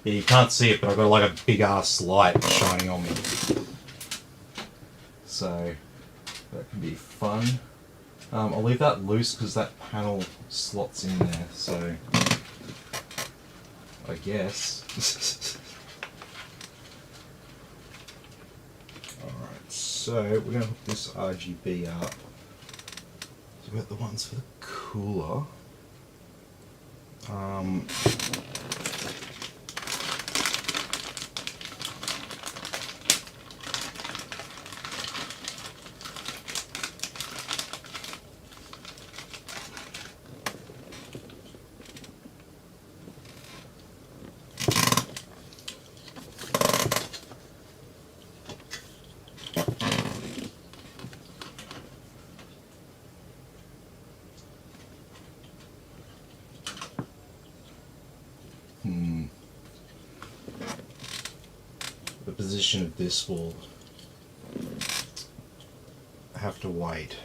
Yeah, you can't see it, but I've got like a big ass light shining on me. So that can be fun. I'll leave that loose because that panel slots in there, so I guess. Alright, so we're going to hook this RGB up. So we've got the ones for the cooler. The position of this will have to wait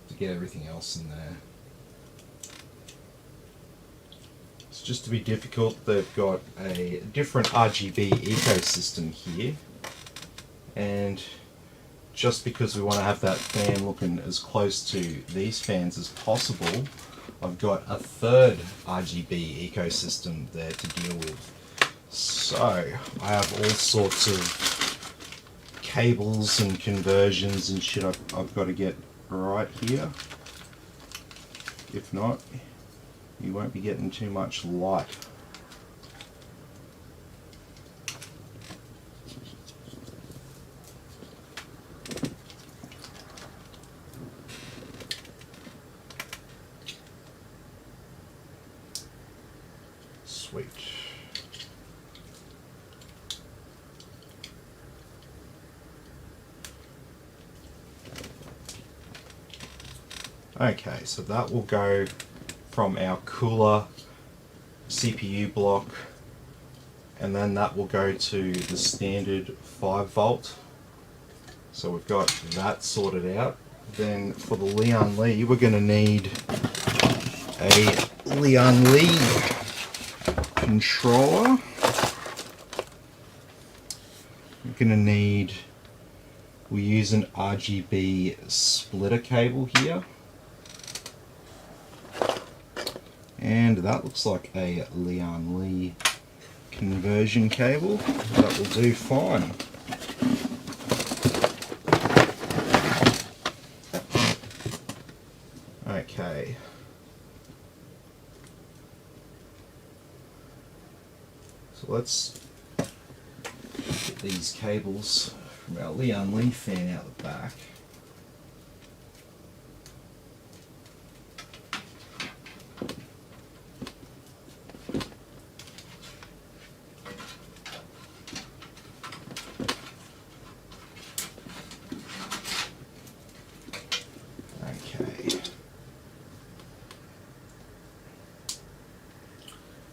to get everything else in there. It's just to be difficult, they've got a different RGB ecosystem here, and just because we want to have that fan looking as close to these fans as possible, I've got a third RGB ecosystem there to deal with. So I have all sorts of cables and conversions and shit I've got to get right here. If not, you won't be getting too much light. Sweet. Okay, so that will go from our cooler CPU block, and then that will go to the standard 5 volt. So we've got that sorted out. Then for the Lian Li, we're going to need a Lian Li controller. We're going to need, we use an RGB splitter cable here. And that looks like a Lian Li conversion cable. That will do fine. Okay. So let's get these cables from our Lian Li fan out the back.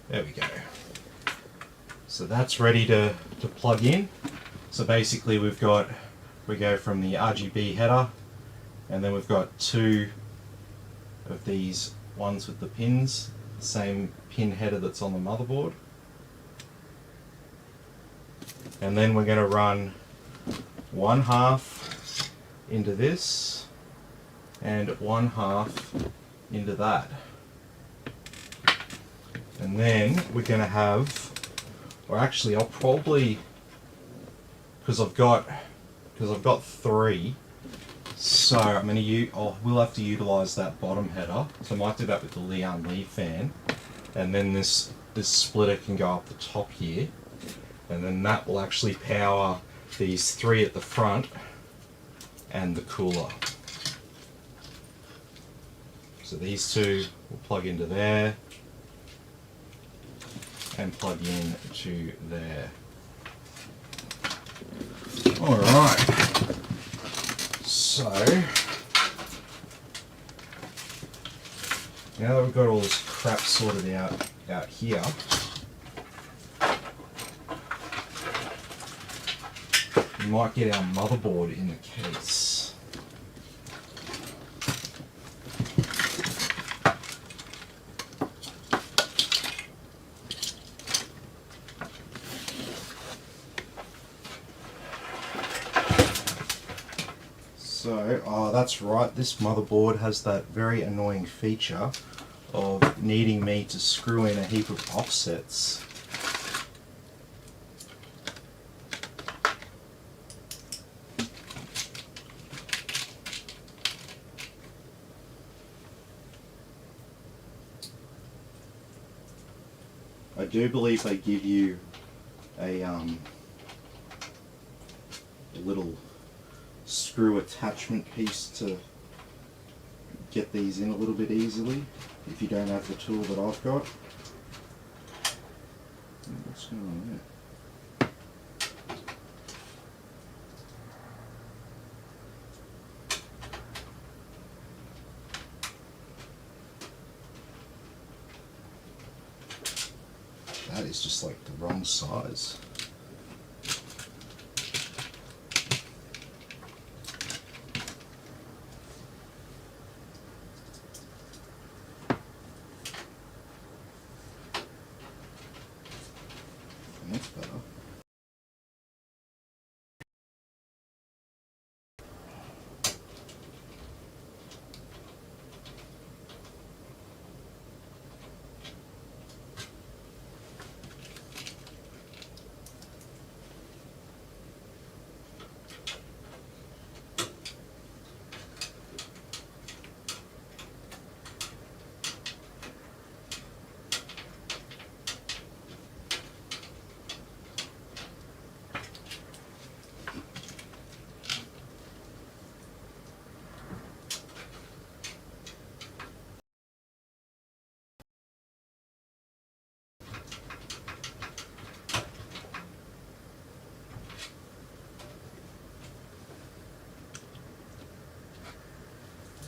There we go. So that's ready to plug in. So basically we go from the RGB header, and then we've got two of these ones with the pins, the same pin header that's on the motherboard. And then we're going to run 1/2 into this and 1/2 into that. And then we're going to have, or actually I'll probably, because I've got 3, so I'm going to we'll have to utilize that bottom header. So I might do that with the Lian Li fan, and then this splitter can go up the top here, and then that will actually power these 3 at the front and the cooler. So these 2 will plug into there and plug in to there. Alright, so now that we've got all this crap sorted out here, we might get our motherboard in the case. go, oh that's right, this motherboard has that very annoying feature of needing me to screw in a heap of offsets. I do believe they give you a little screw attachment piece to get these in a little bit easily if you don't have the tool that I've got. What's going on there? That is just like the wrong size. That's better.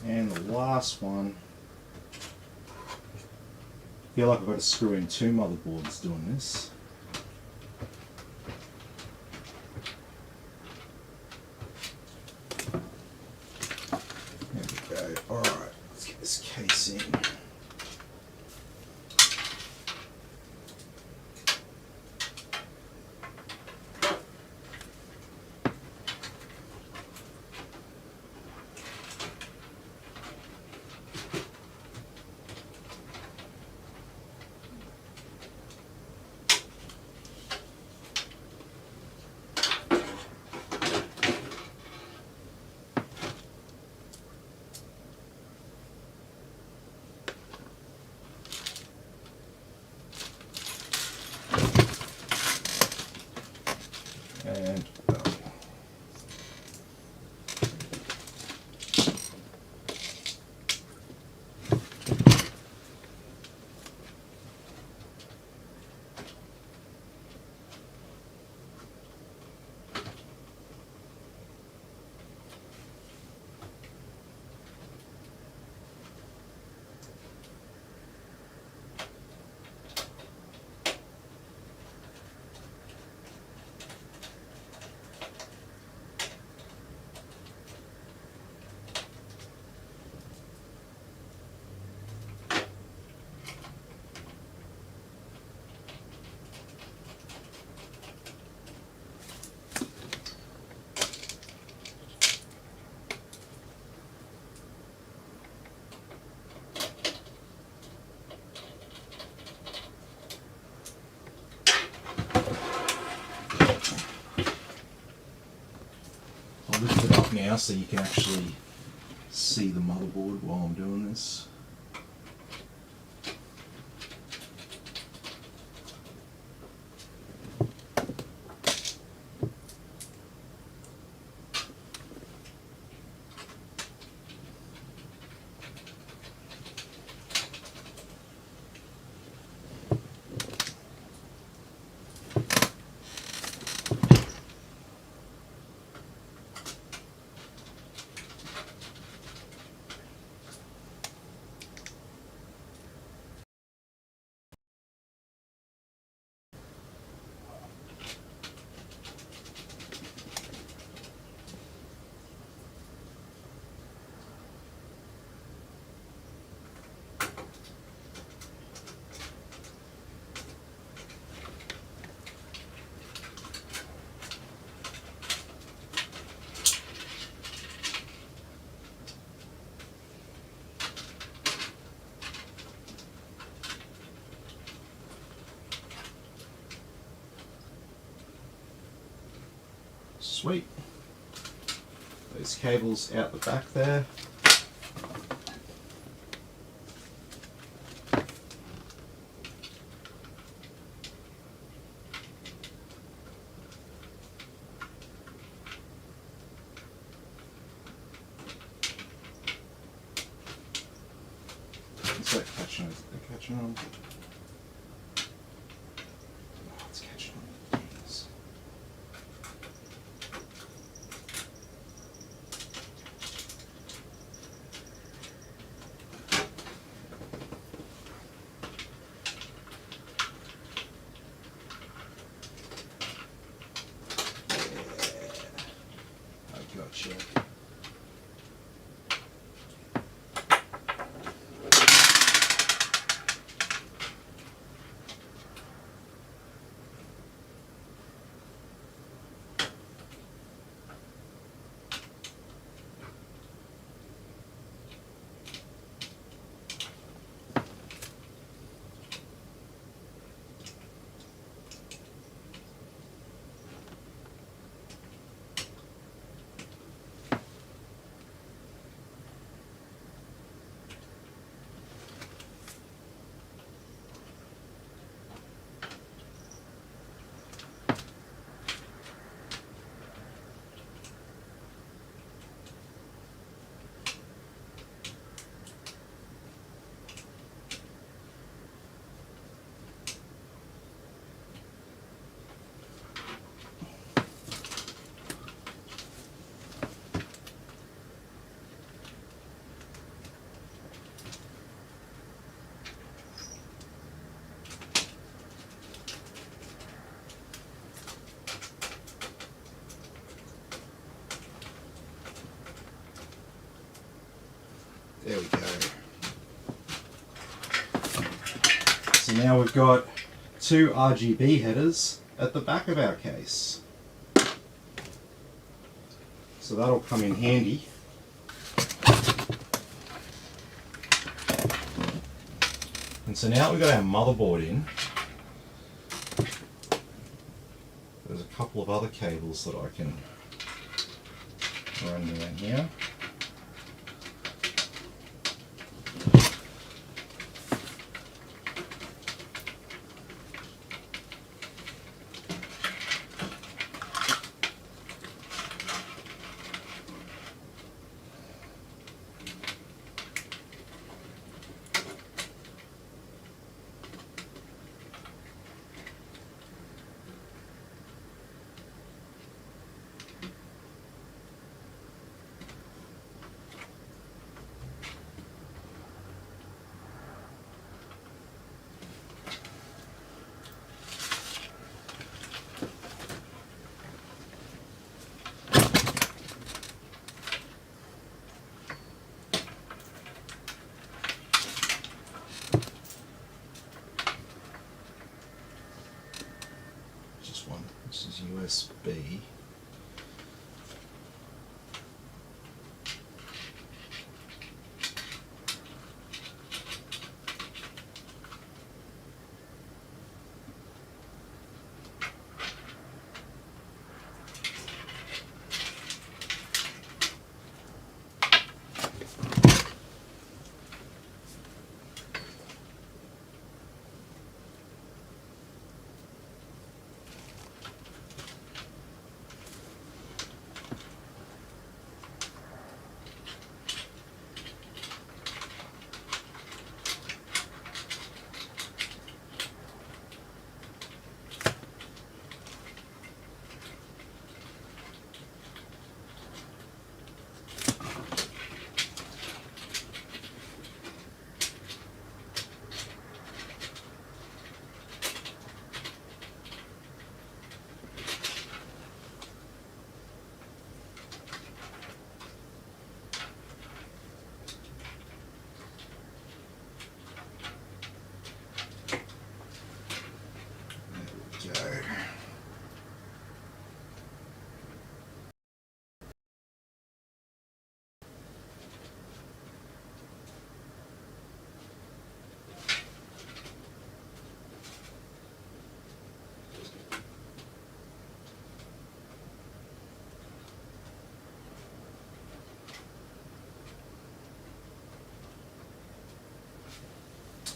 And the last one, I feel like I've got to screw in two motherboards doing this. There we go. Alright, let's get this case in. And I'll lift it up now so you can actually see the motherboard while I'm doing this. Sweet. Those cables out the back there. Is that catching? Is it catching on? Oh, it's catching on. Yes. I gotcha. There we go. So now we've got two RGB headers at the back of our case. So that'll come in handy. And so now we've got our motherboard in. There's a couple of other cables that I can run down here. This is USB.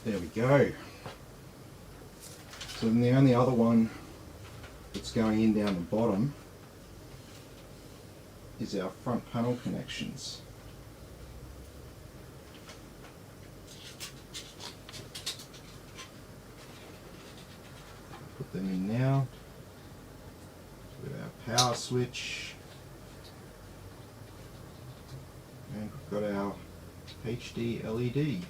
There we go. So then the only other one that's going in down the bottom is our front panel connections. Put them in now. With our power switch. And we've got our HD LED.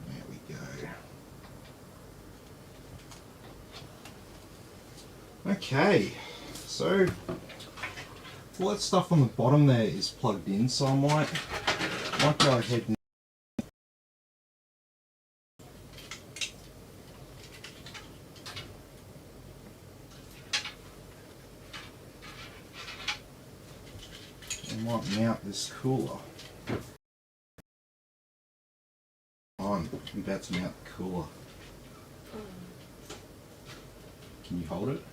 There we go. Okay, so all that stuff on the bottom there is plugged in, so I might go ahead and mount this cooler. I'm about to mount the cooler. Can you hold it?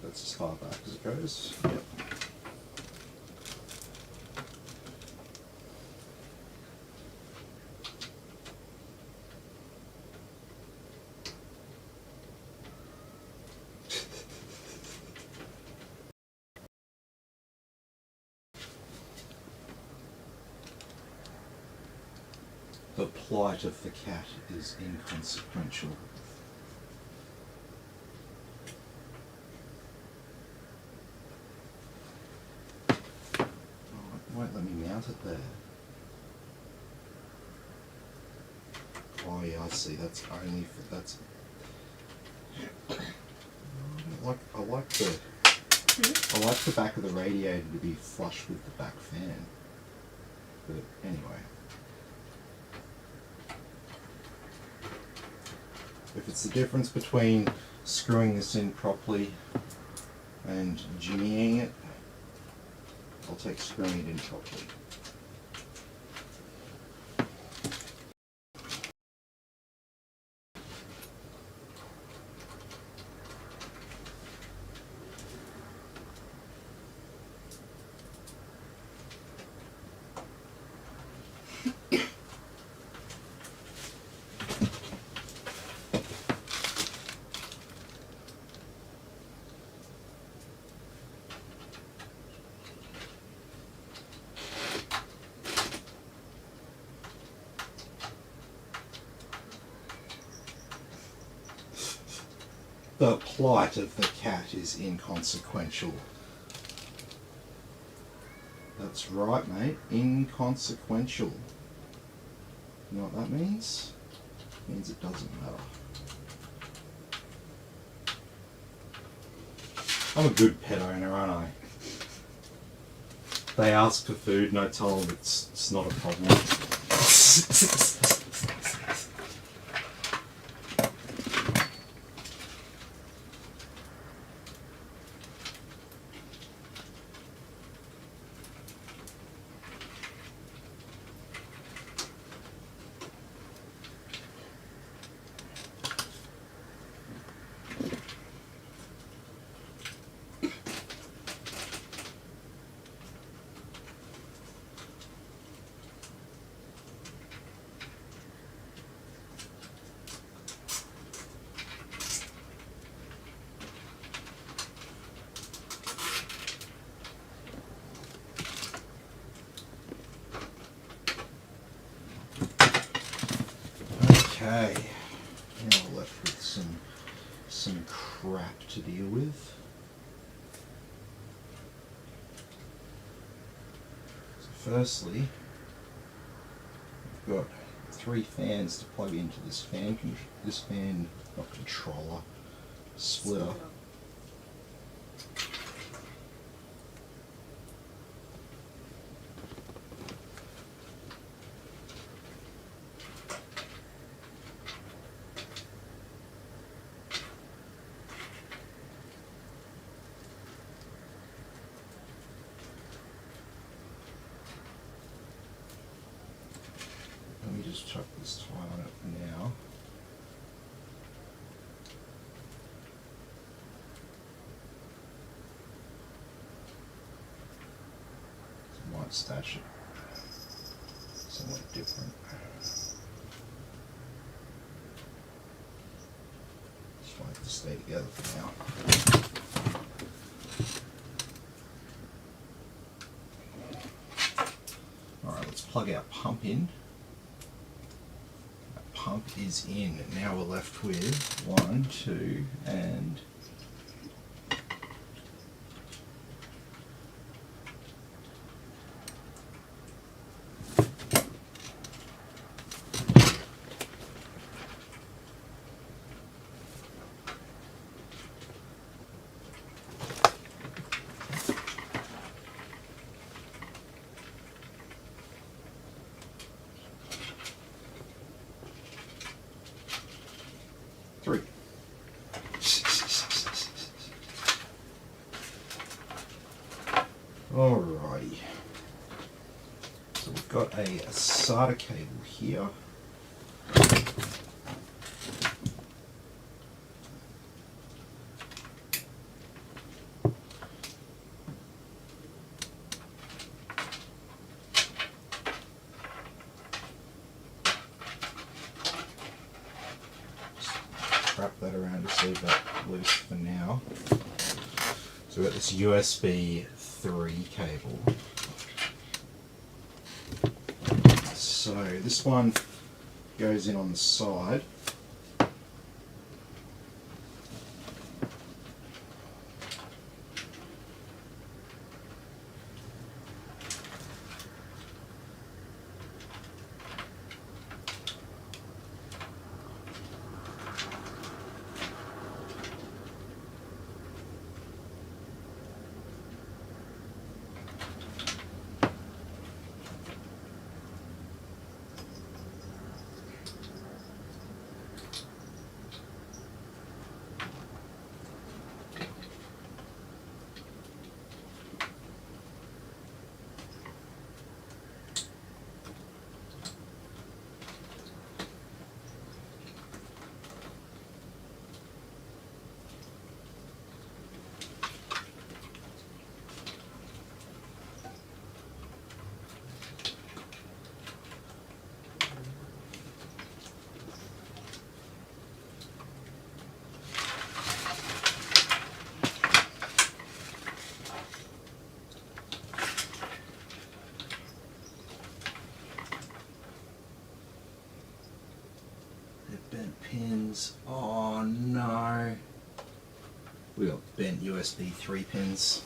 That's as far back as it goes. Yep. The plight of the cat is inconsequential. Won't let me mount it there. Oh yeah, I see. That's only for that's. I like the back of the radiator to be flush with the back fan. But anyway, if it's the difference between screwing this in properly and jimmying it, I'll take screwing it in properly. The plight of the cat is inconsequential. That's right, mate. Inconsequential. You know what that means? It means it doesn't matter. I'm a good pet owner, aren't I? They ask for food and I tell them it's not a problem. Okay, now we're left with some crap to deal with. firstly, we've got 3 fans to plug into this fan, not controller, splitter. Let me just chuck this tie on it now. I might stash it somewhat different. Just want it to stay together for now. Alright, let's plug our pump in. Pump is in. Now we're left with 1, 2, and 3. Alrighty. So we've got a SATA cable here. Wrap that around to leave that loose for now. So we've got this USB 3 cable. So this one goes in on the side. Bent pins. Oh no. We got bent USB 3 pins.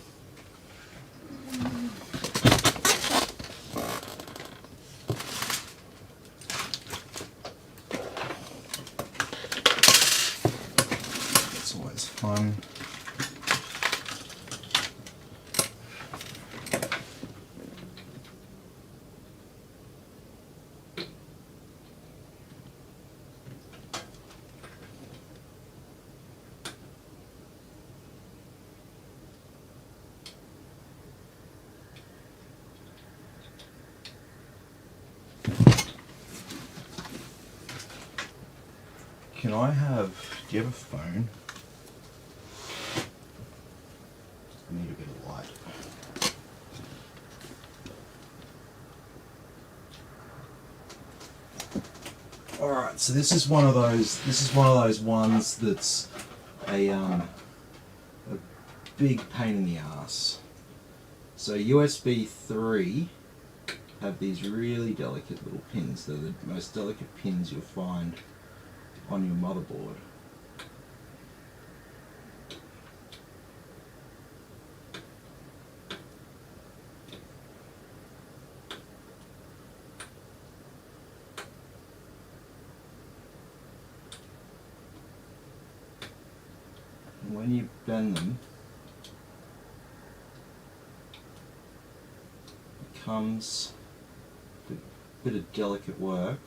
That's always fun. Can I have, do you have a phone? I need a bit of light. Alright, so this is one of those ones that's a big pain in the ass. So USB 3 have these really delicate little pins. They're the most delicate pins you'll find on your motherboard. when you bend them, it becomes a bit of delicate work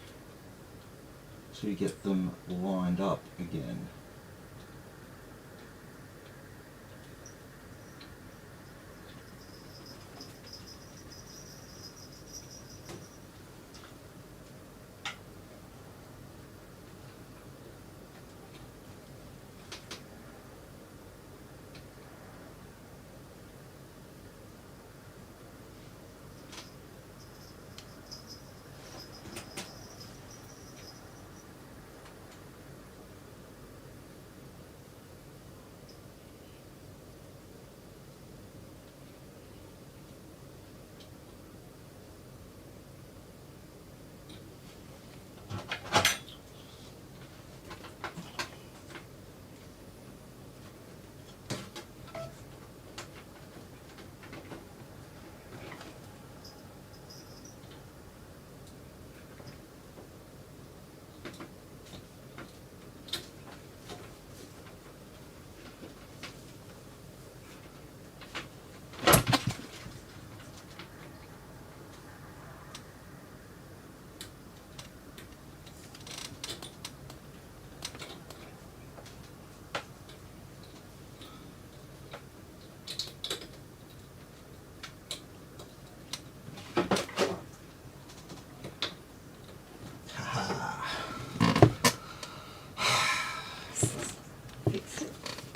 to get them lined up again.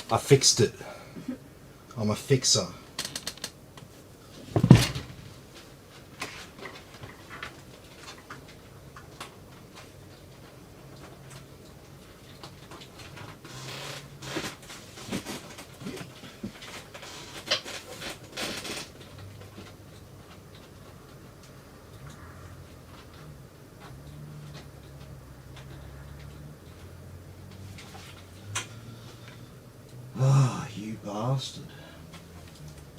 I fixed it. I'm a fixer. Ah, you bastard.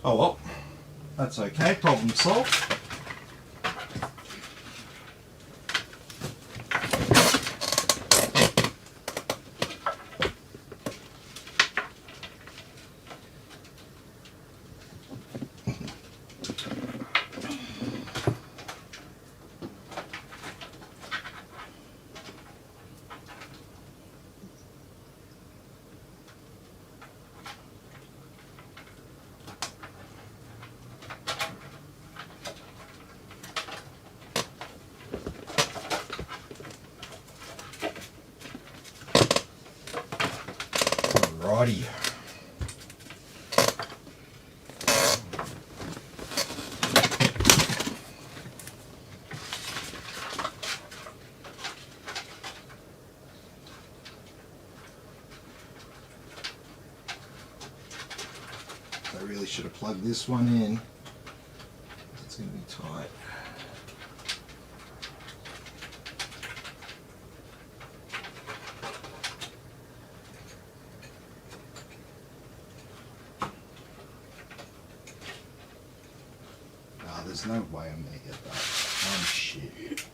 Oh well, that's okay, problem solved. Alrighty. I really should have plugged this one in. It's going to be tight. There's no way I'm going to get that. Oh shit.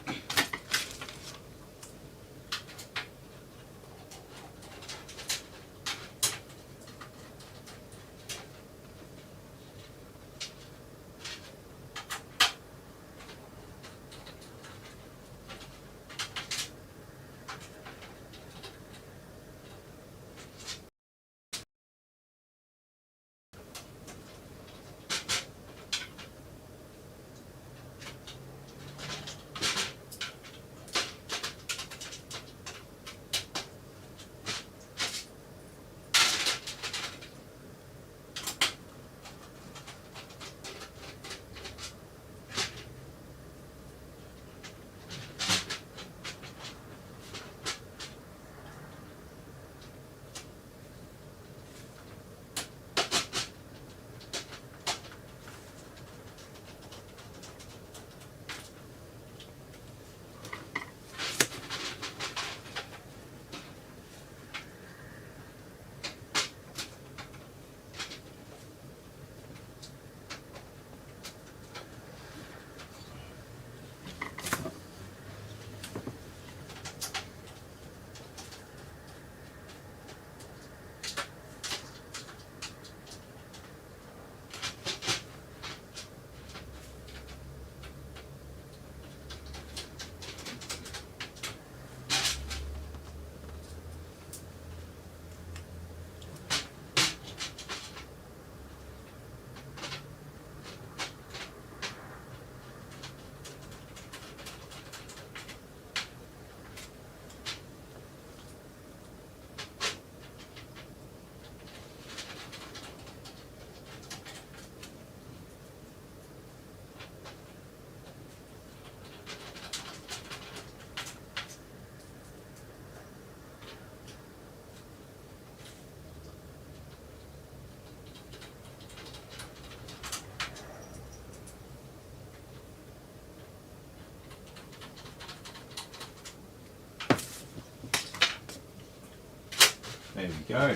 There we go.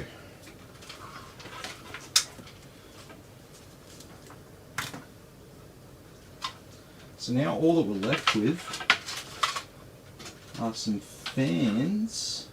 So now all that we're left with are some fans.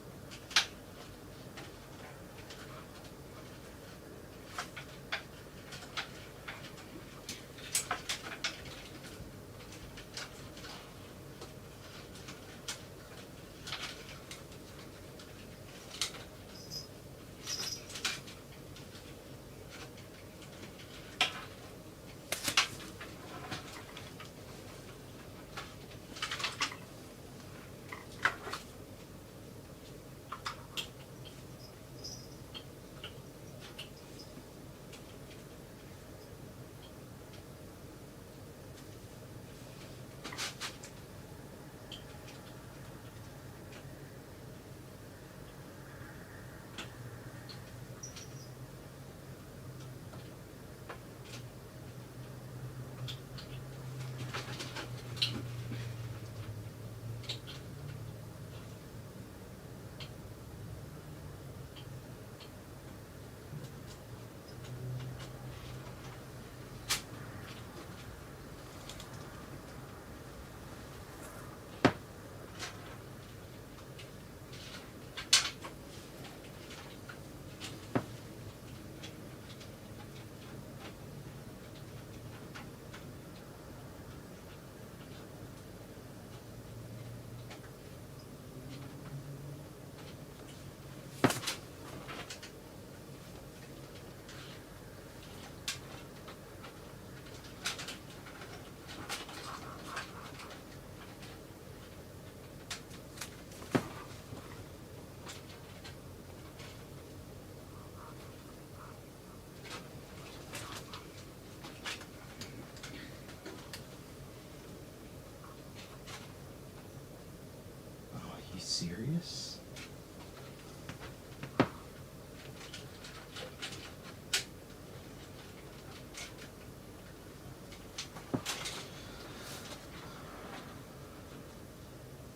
Serious?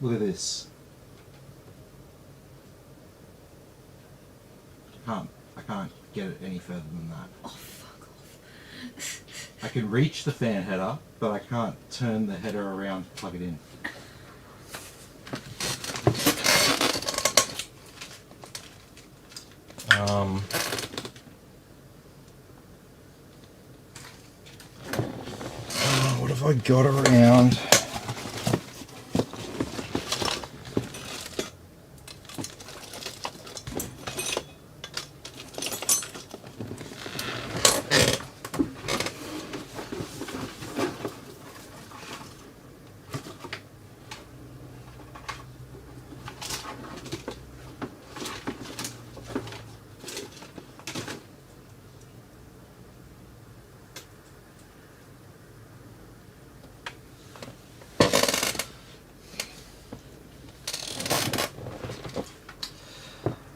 Look at this. I can't get it any further than that. Oh, fuck off. I can reach the fan header, but I can't turn the header around to plug it in. What have I got around?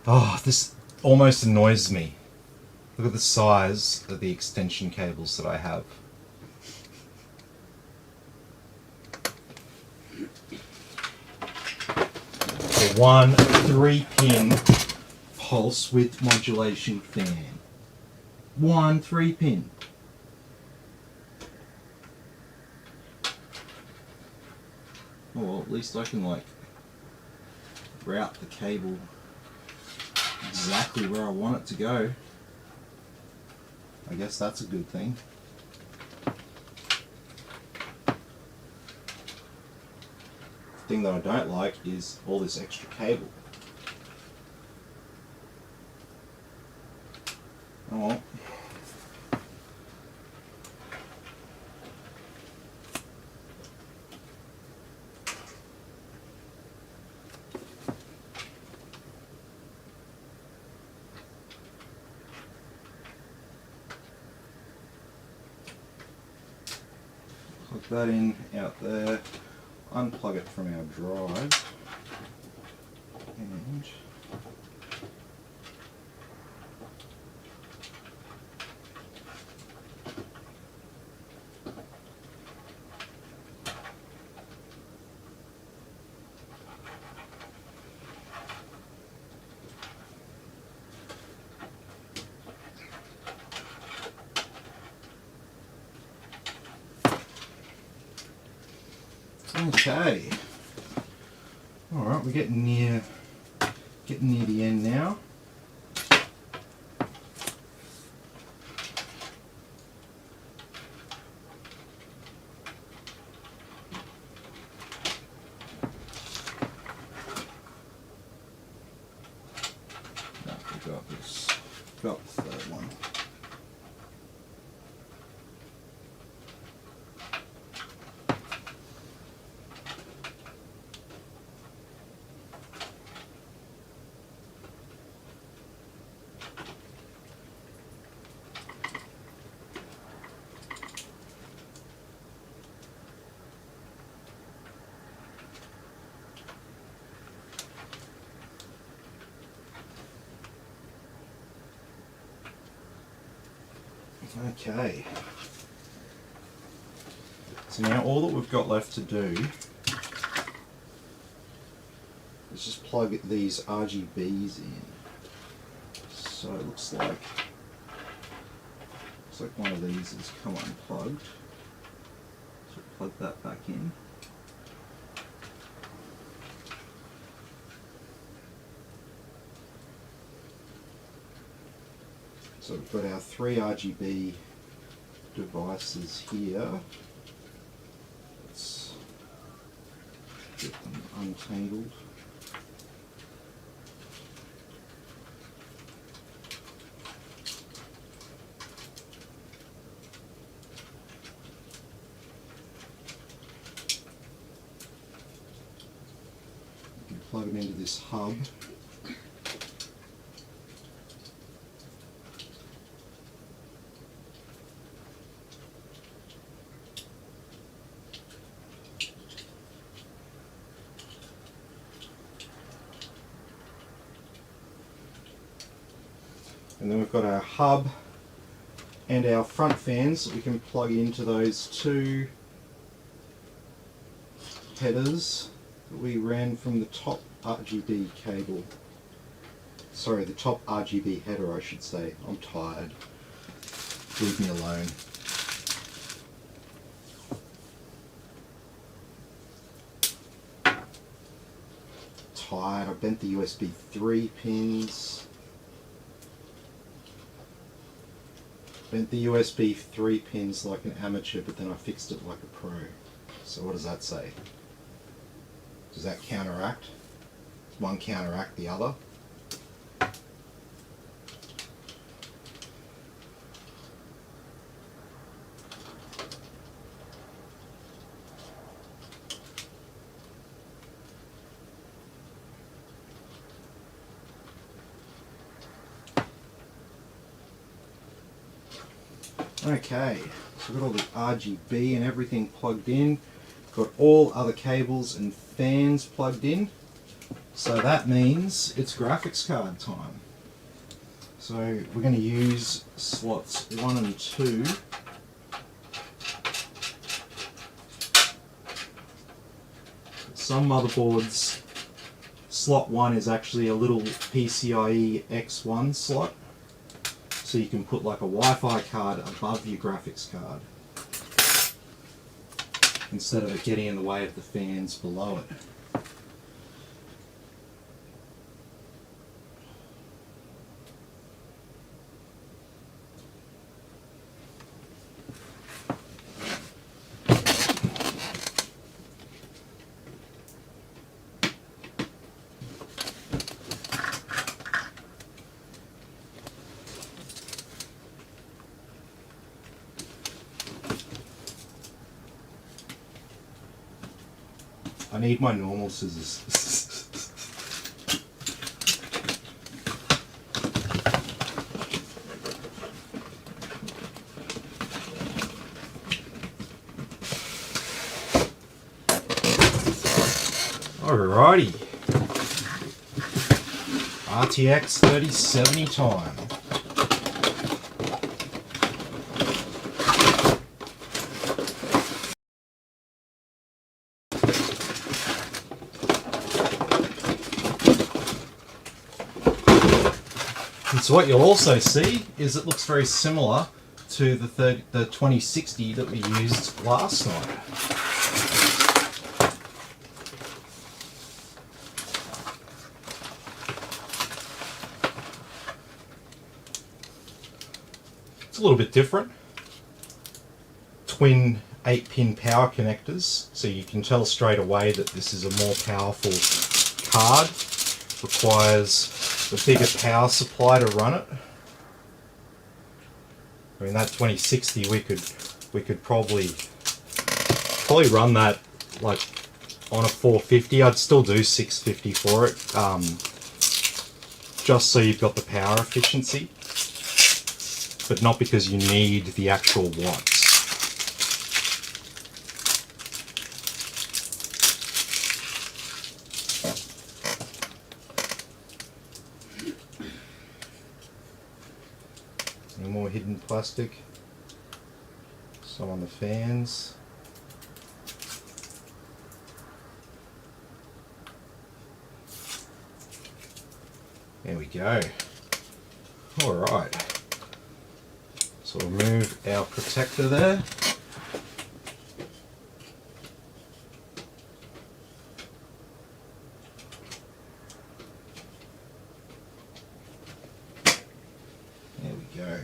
Oh, this almost annoys me. Look at the size of the extension cables that I have. The one 3-pin pulse width modulation fan. One 3-pin. Oh, well, at least I can like route the cable exactly where I want it to go. I guess that's a good thing. The thing that I don't like is all this extra cable. Oh well. Plug that in out there, unplug it from our drive, and Okay. All right, we're getting near the end now. No, we got this. Got the third one. Okay, so now all that we've got left to do is just plug these RGBs in. So it looks like one of these has come unplugged. So plug that back in. So we've got our 3 RGB devices here. Let's get them untangled. You can plug them into this hub. And then we've got our hub and our front fans that we can plug into those 2 headers that we ran from the top RGB cable. Sorry, the top RGB header I should say. I'm tired. Leave me alone. Tired. I bent the USB 3 pins. Bent the USB 3 pins like an amateur, but then I fixed it like a pro. So what does that say? Does that counteract? Does one counteract the other? Okay, so we've got all the RGB and everything plugged in. Got all other cables and fans plugged in. So that means it's graphics card time. So we're going to use slots 1 and 2. Some motherboards, slot 1 is actually a little PCIe X1 slot. So you can put like a Wi-Fi card above your graphics card instead of it getting in the way of the fans below it. I need my normal scissors. Alrighty. RTX 3070 time. So what you'll also see is it looks very similar to the 2060 that we used last night. a little bit different. Twin 8-pin power connectors, so you can tell straight away that this is a more powerful card. Requires a bigger power supply to run it. I mean, that 2060 we could probably run that like on a 450. I'd still do 650 for it, just so you've got the power efficiency, but not because you need the actual watts. Any more hidden plastic? Some on the fans. There we go. Alright. So we'll remove our protector there. There we go.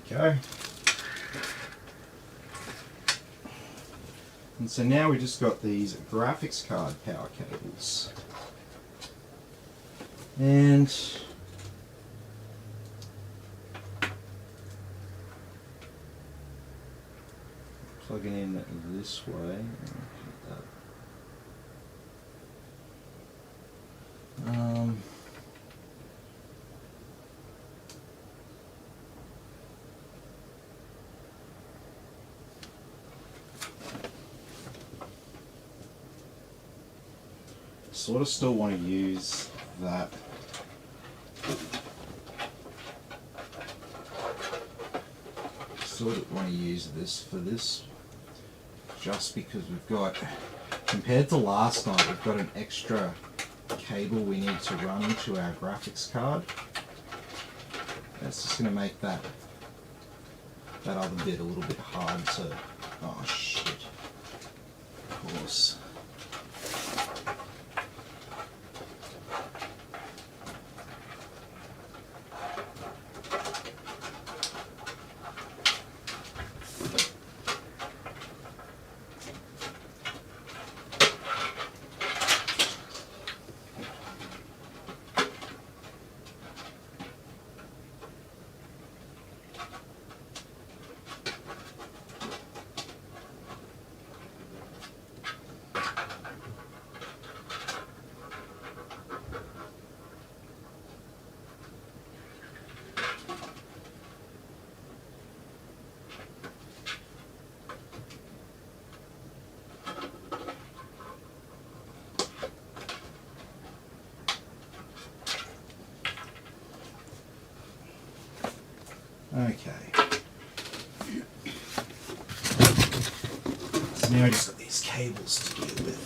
Go. And so now we just got these graphics card power cables, and plugging in this way. Sort of still want to use that. Sort of want to use this for this, just because we've got, compared to last night, we've got an extra cable we need to run into our graphics card. That's just going to make that other bit a little bit hard to. Oh shit! Of course. Okay. So now I just got these cables to deal with.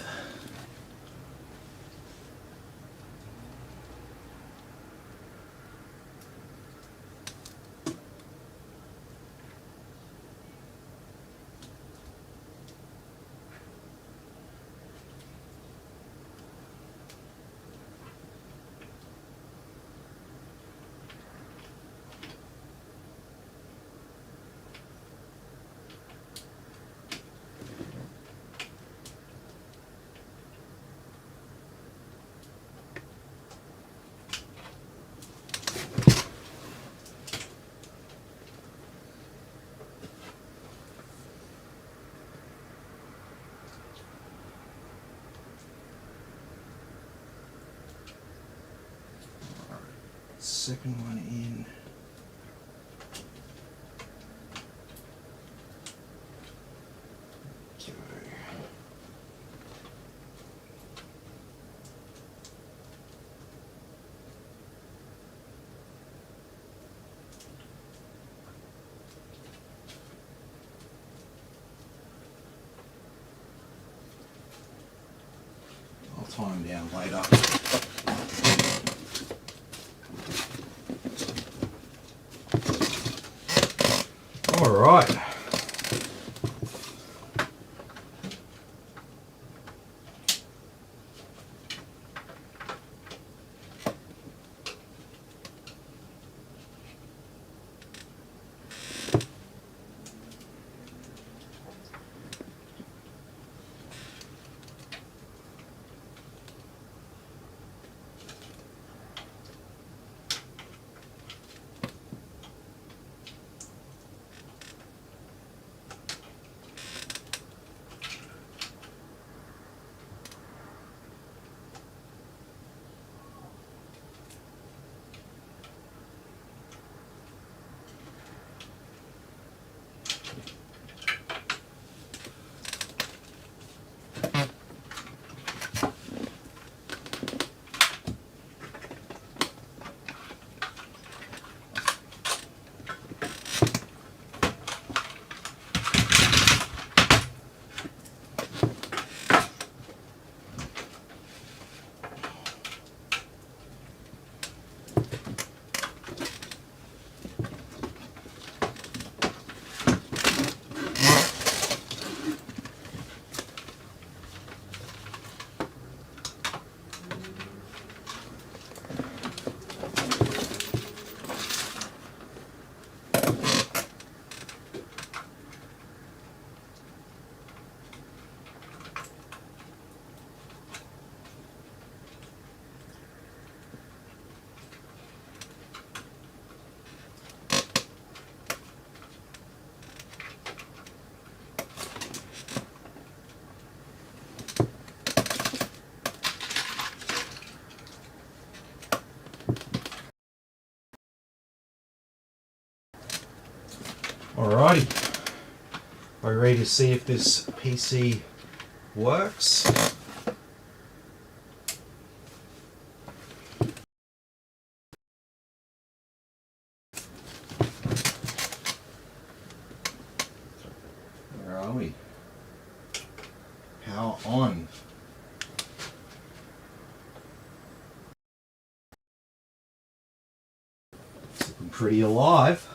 Second one in. Okay. tie them down later. All right. Alrighty, are we ready to see if this PC works? Where are we? Power on. It's looking pretty alive.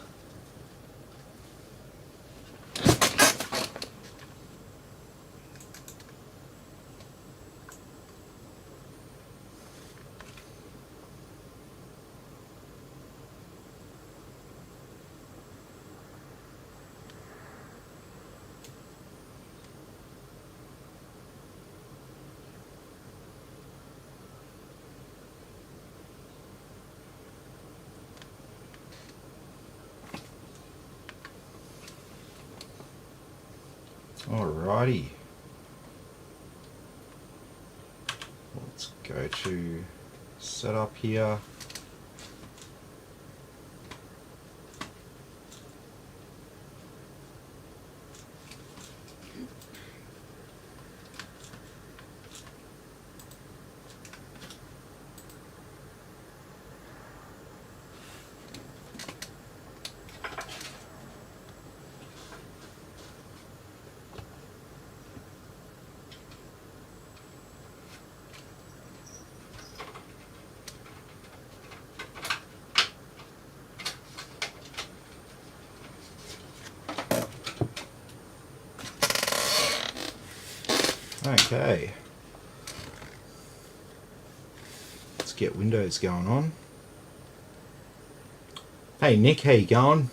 Alrighty, let's go to setup here. Okay, let's get Windows going on. Hey Nick, how you going?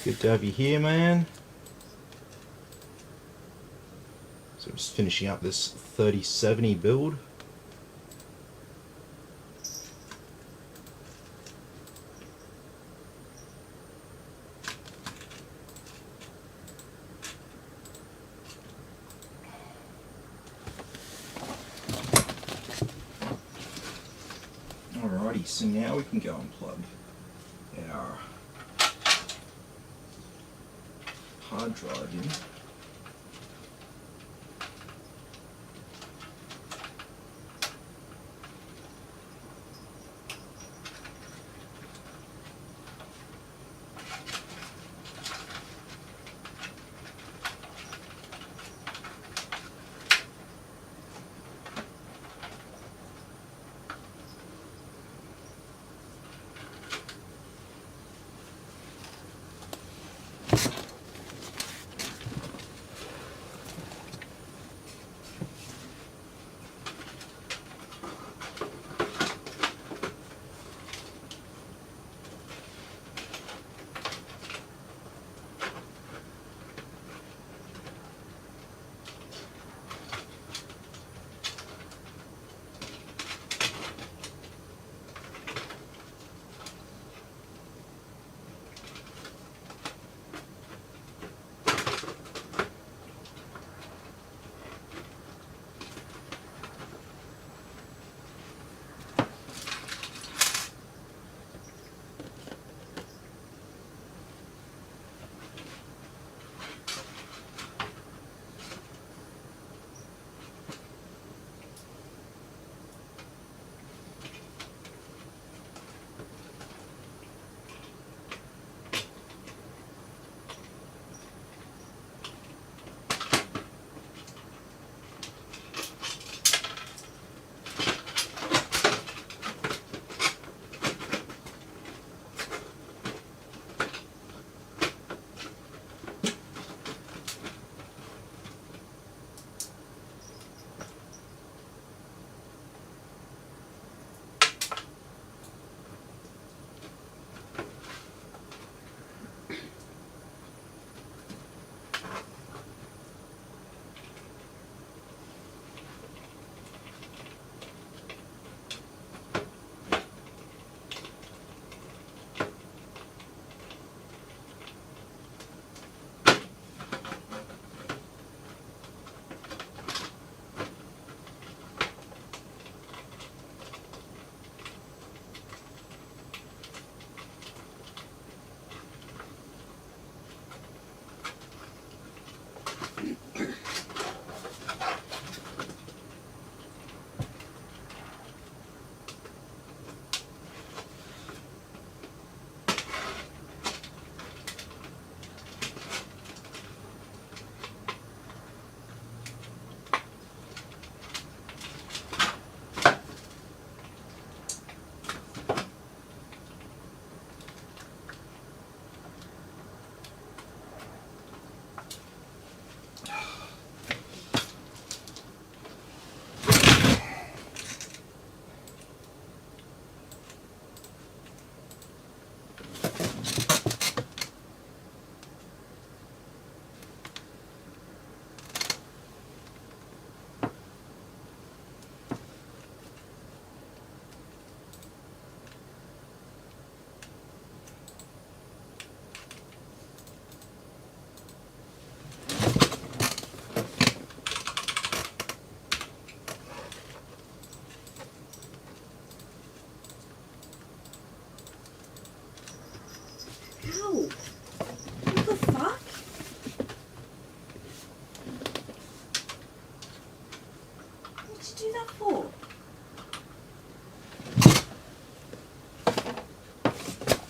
Good to have you here, man. So I'm just finishing up this 3070 build. Alrighty, so now we can go and plug our hard drive in. Ow! What the fuck? What'd you do that for?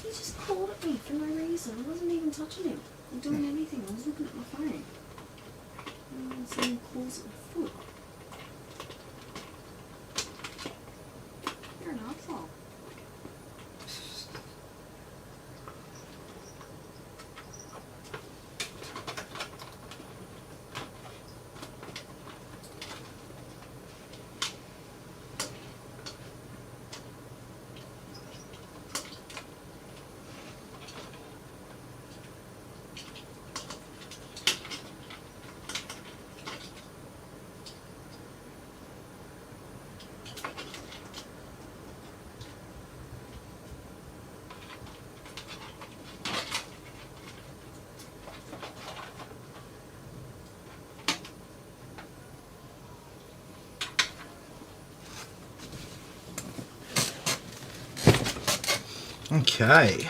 He just called at me for no reason. I wasn't even touching him or doing anything. I was looking at my phone. And someone calls at my foot. You're an asshole. Okay.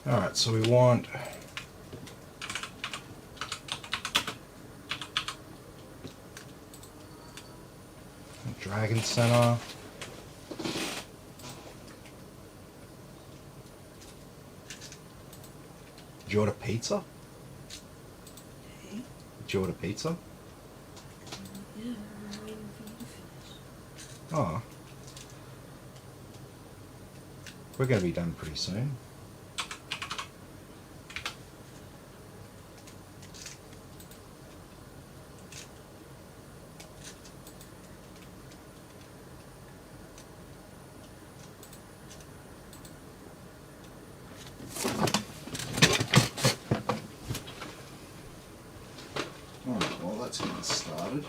Alright, so we want a Dragon Center. Did you order pizza? Hey? Did you order pizza? Yeah, I'm waiting for you to finish. Oh. We're going to be done pretty soon. Alright, well that's getting started.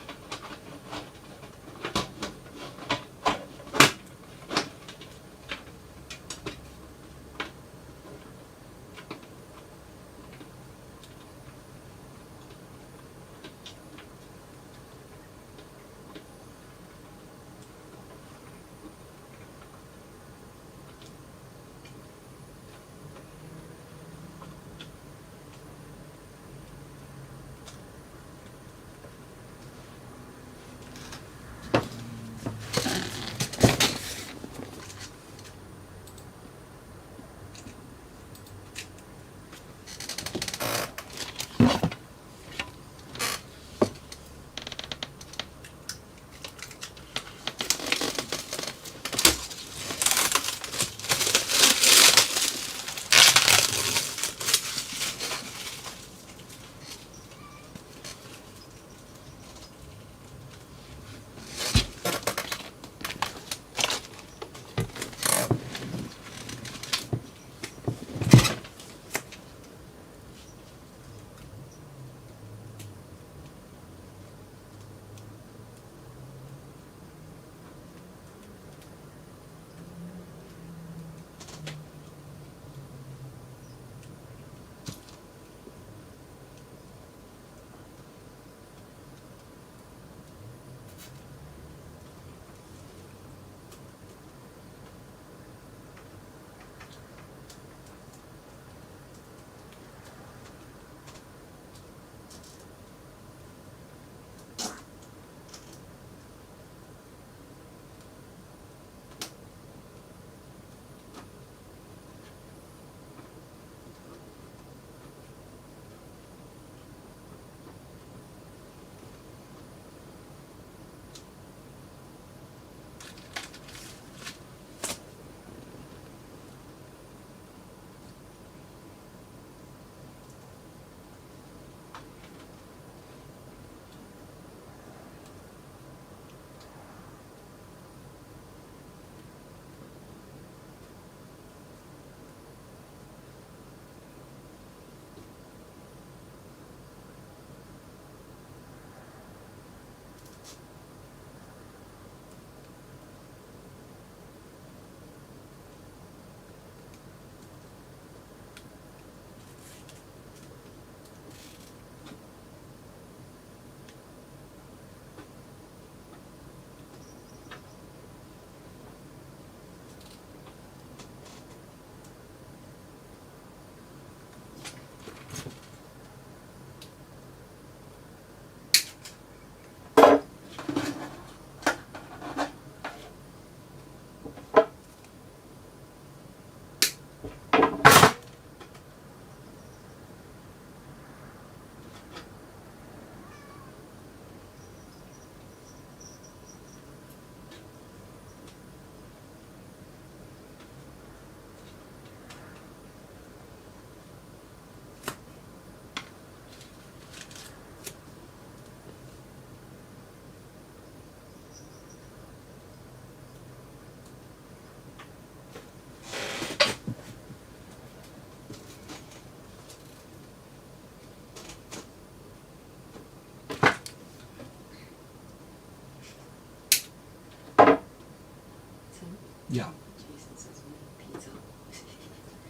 Yeah. Jason says we need pizza.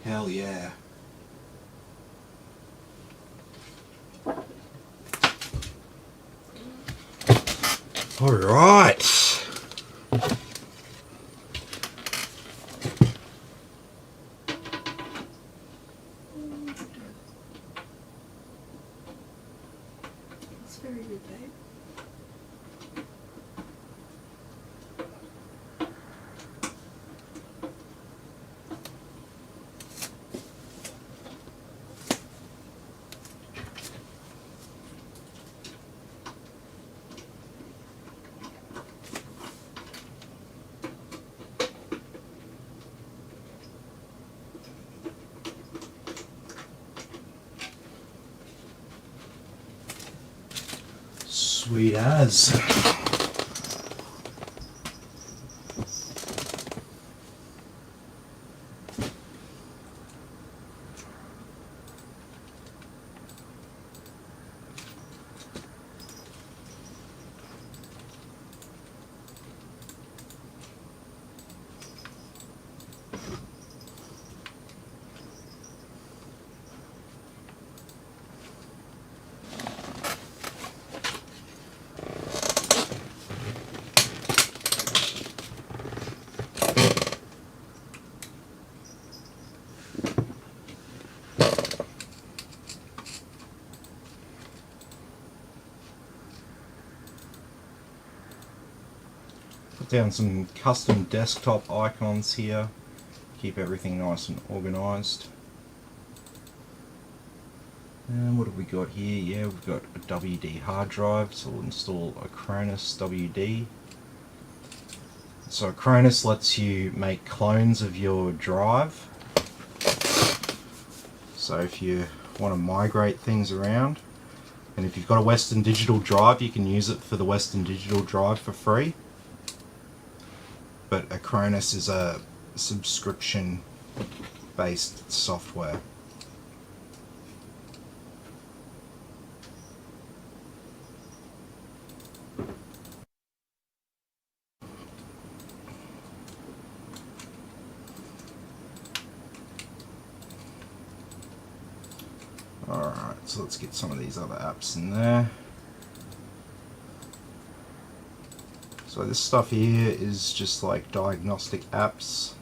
Hell yeah. All right. It's very good, babe. Sweet as. Put down some custom desktop icons here. Keep everything nice and organized. And what have we got here? Yeah, we've got a WD hard drive, so we'll install Acronis WD. So Acronis lets you make clones of your drive. So if you want to migrate things around, and if you've got a Western Digital drive, you can use it for the Western Digital drive for free. But Acronis is a subscription-based software. Alright, so let's get some of these other apps in there. So this stuff here is just like diagnostic apps.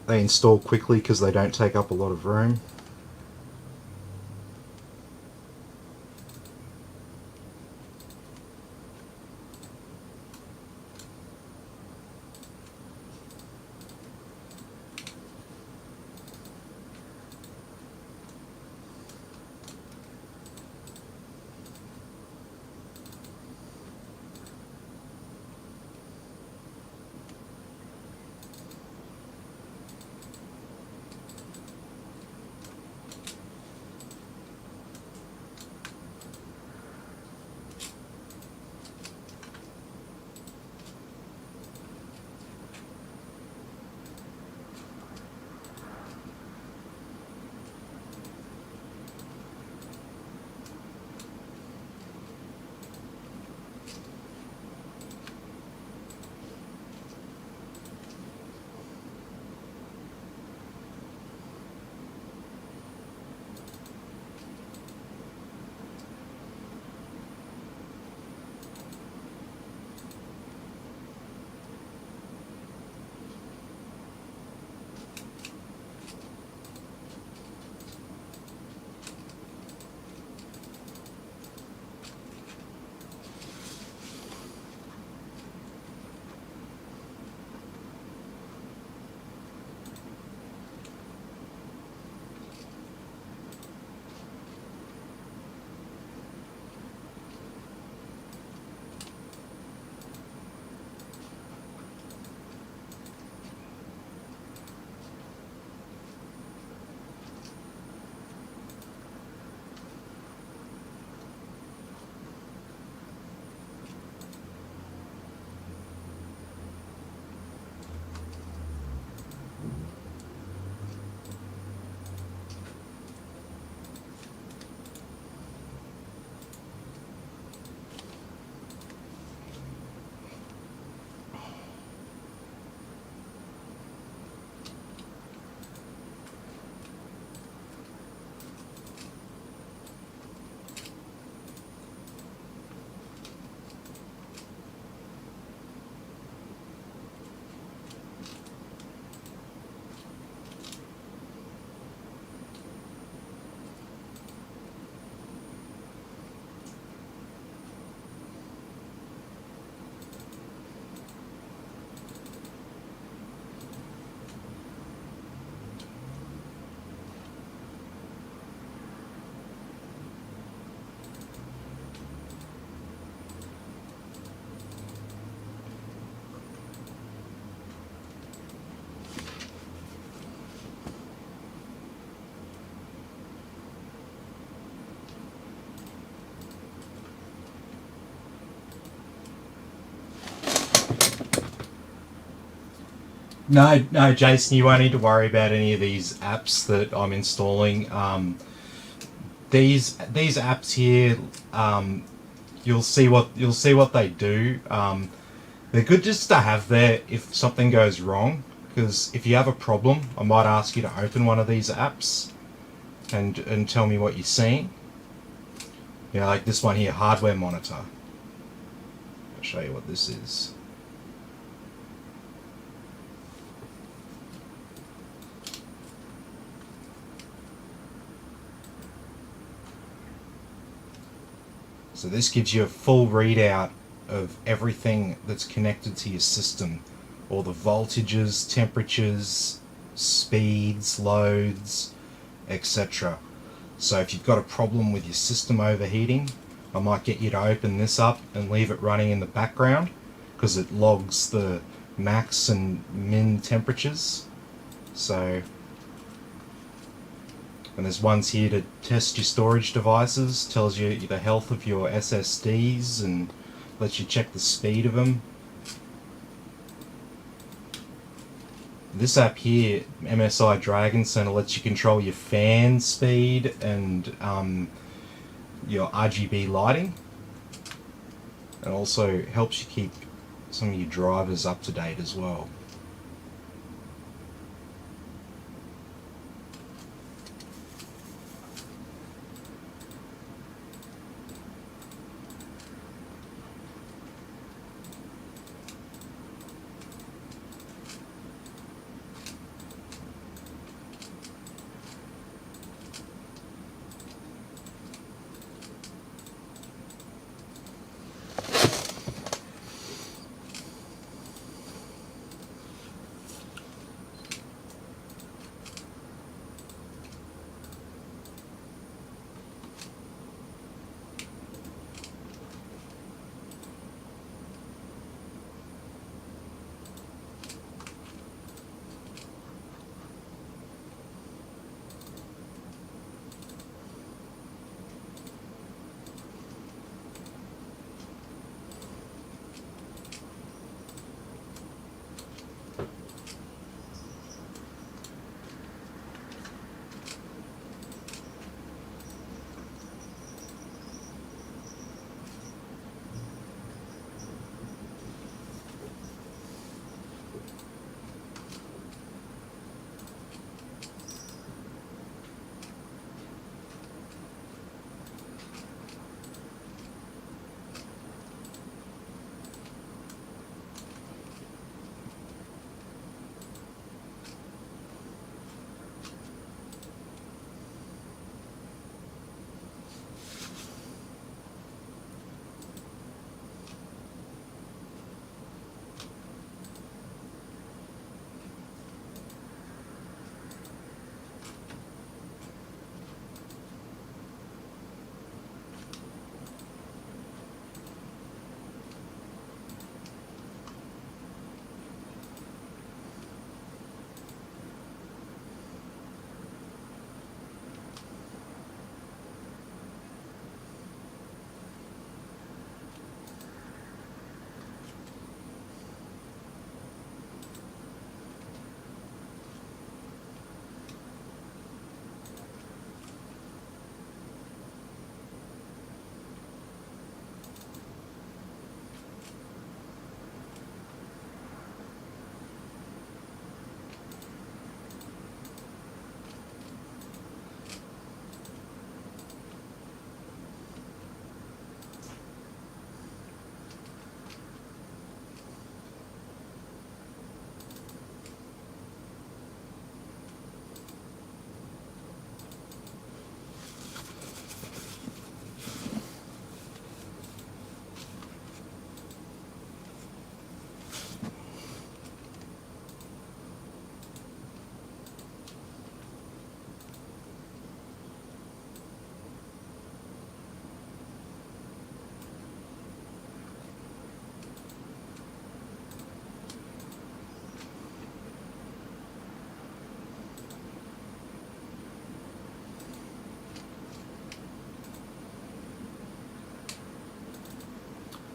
They install quickly because they don't take up a lot of room. No, Jason, you won't need to worry about any of these apps that I'm installing. These apps here, you'll see what they do. They're good just to have there if something goes wrong. Because if you have a problem, I might ask you to open one of these apps and tell me what you're seeing. You know, like this one here, hardware monitor. I'll show you what this is. So this gives you a full readout of everything that's connected to your system. All the voltages, temperatures, speeds, loads, etc. So if you've got a problem with your system overheating, I might get you to open this up and leave it running in the background because it logs the max and min temperatures. So, and there's ones here to test your storage devices, tells you the health of your SSDs and lets you check the speed of them. This app here, MSI Dragon Center, lets you control your fan speed and your RGB lighting. It also helps you keep some of your drivers up to date as well.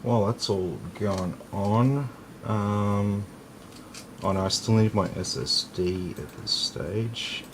Well, that's all gone on. Oh no, I still need my SSD at this stage.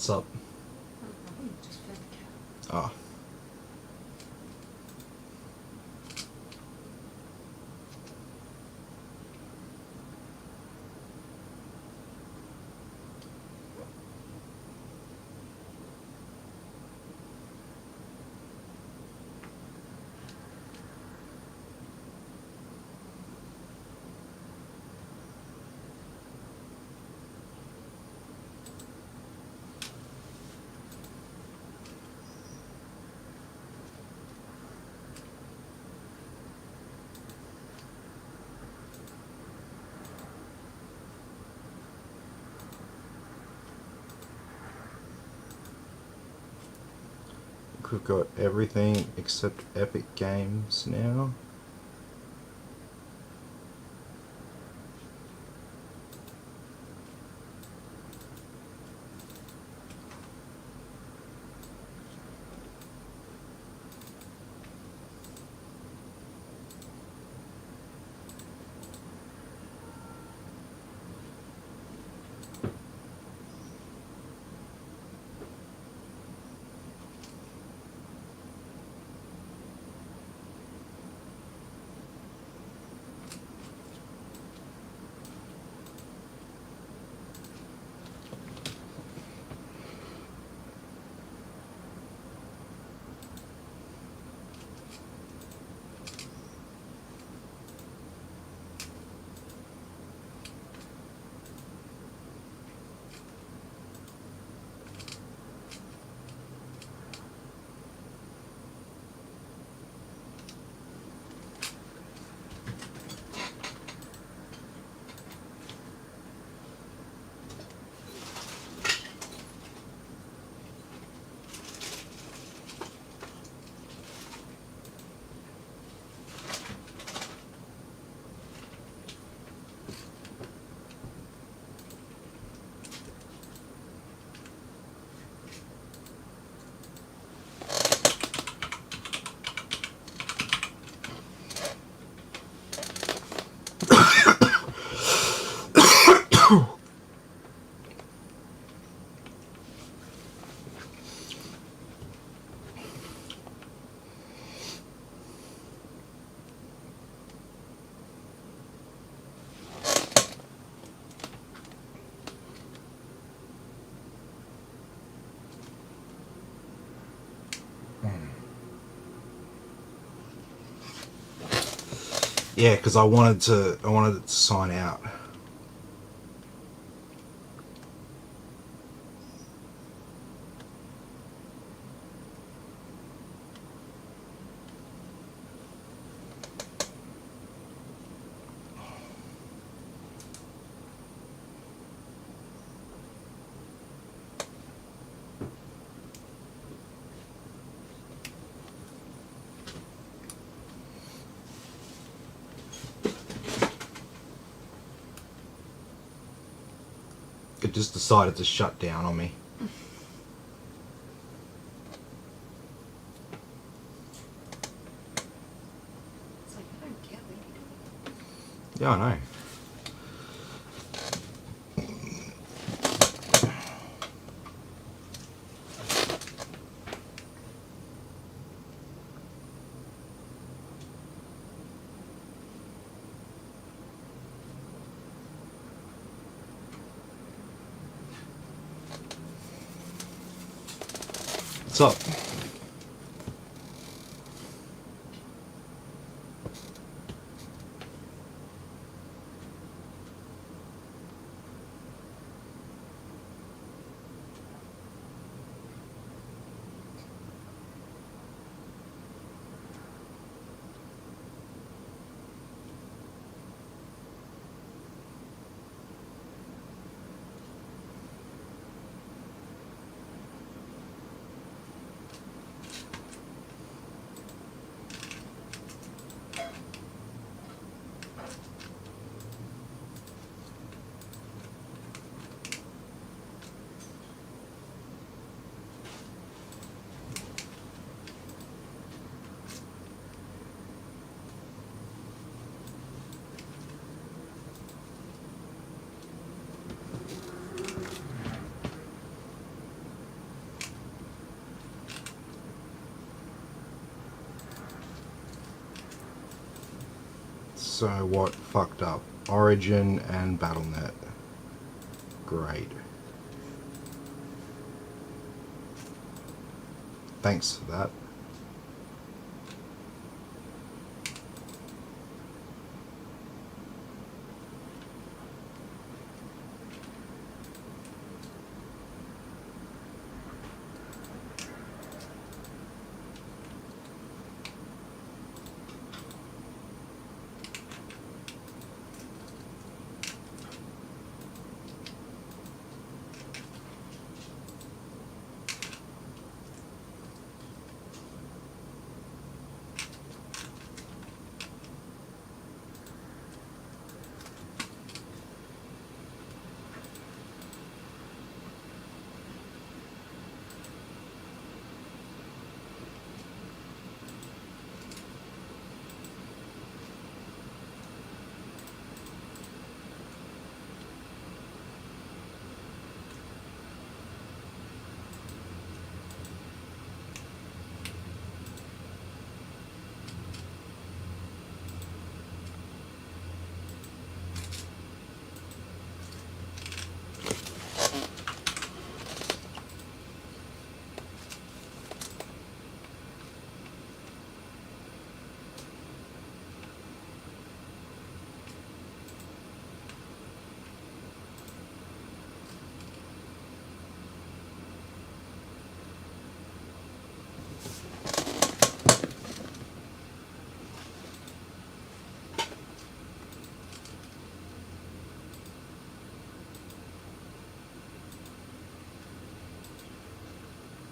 What's up? Oh, just fed the cat. Ah. We've got everything except Epic Games now. Yeah, because I wanted it to sign out. It just decided to shut down on me. It's like, I don't get what you're doing. Yeah, I know. What's up? So what fucked up? Origin and BattleNet. Great. Thanks for that.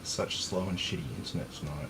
Such slow and shitty internet tonight.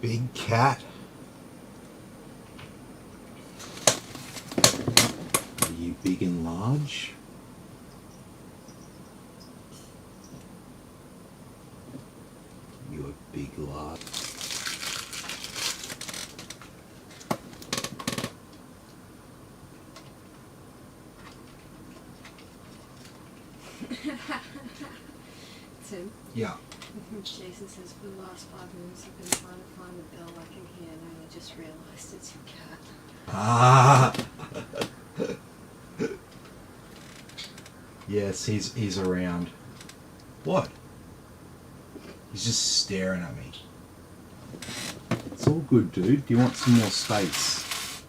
big cat. Are you big and large? You're big, large. Tim, Yeah. Jason says, for the last 5 minutes I've been trying to find the bell I can hear and I just realised it's your cat. Ah. Yes, he's around. What? He's just staring at me. It's all good, dude. Do you want some more space?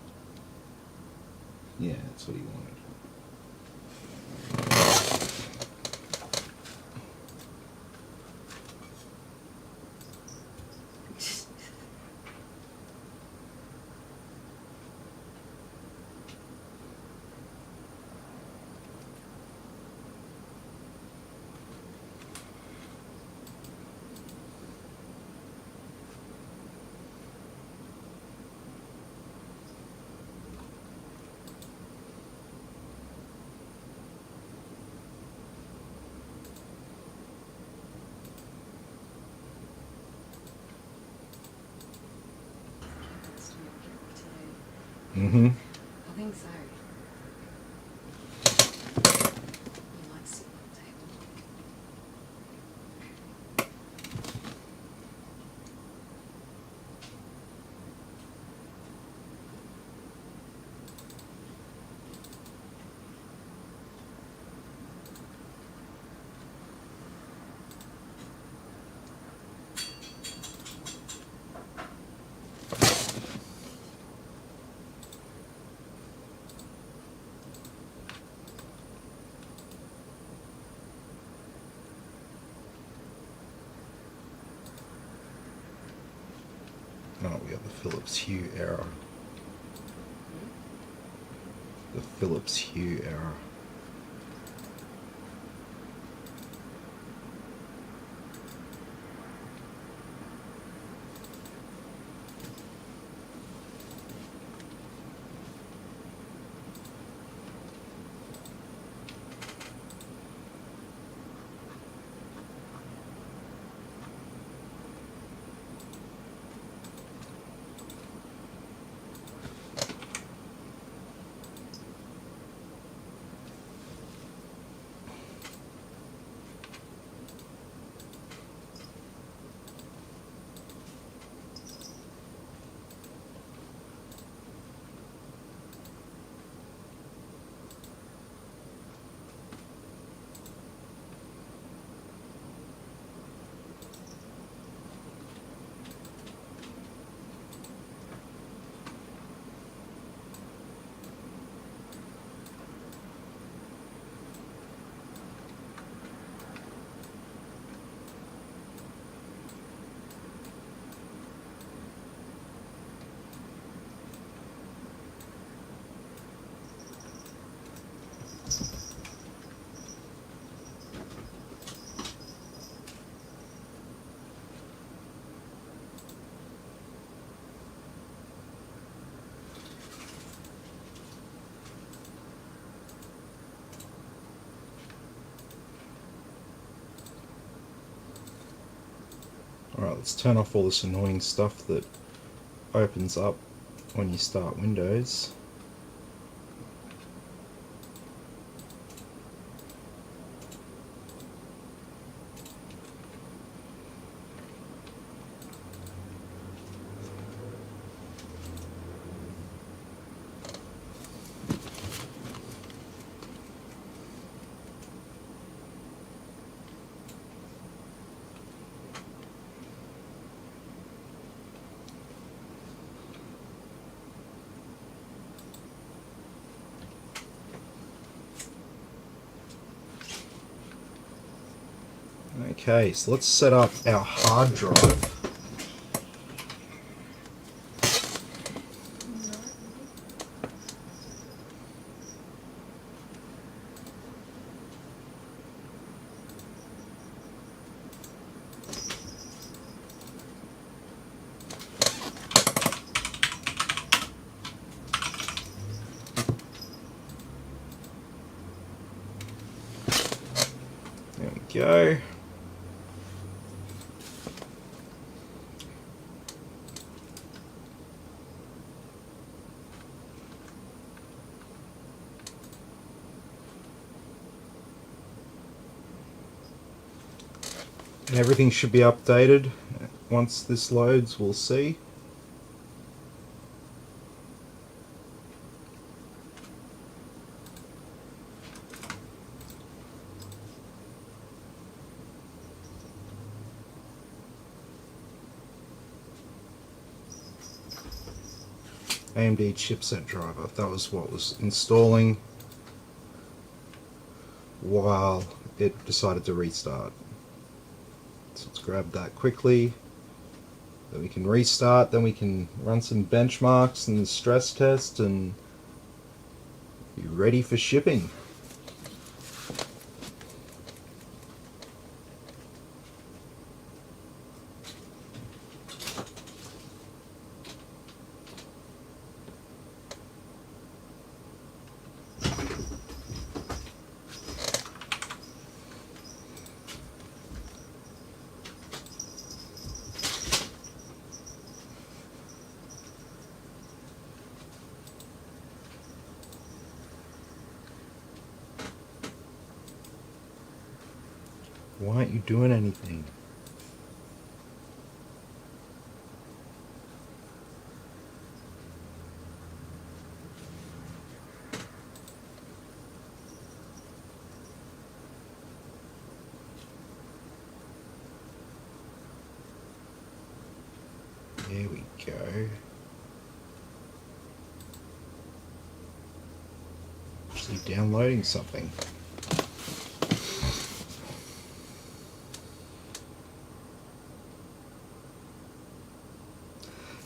Yeah, that's what he wanted. Mm-hmm. I think so. He likes sitting on the table. Oh, we have the Philips Hue error. The Philips Hue error. Alright, let's turn off all this annoying stuff that opens up when you start Windows. Okay, so let's set up our hard drive. go. And everything should be updated once this loads, we'll see. AMD chipset driver, that was what was installing while it decided to restart. So let's grab that quickly, then we can restart, then we can run some benchmarks and stress test and be ready for shipping. Why aren't you doing anything? There we go. Actually downloading something.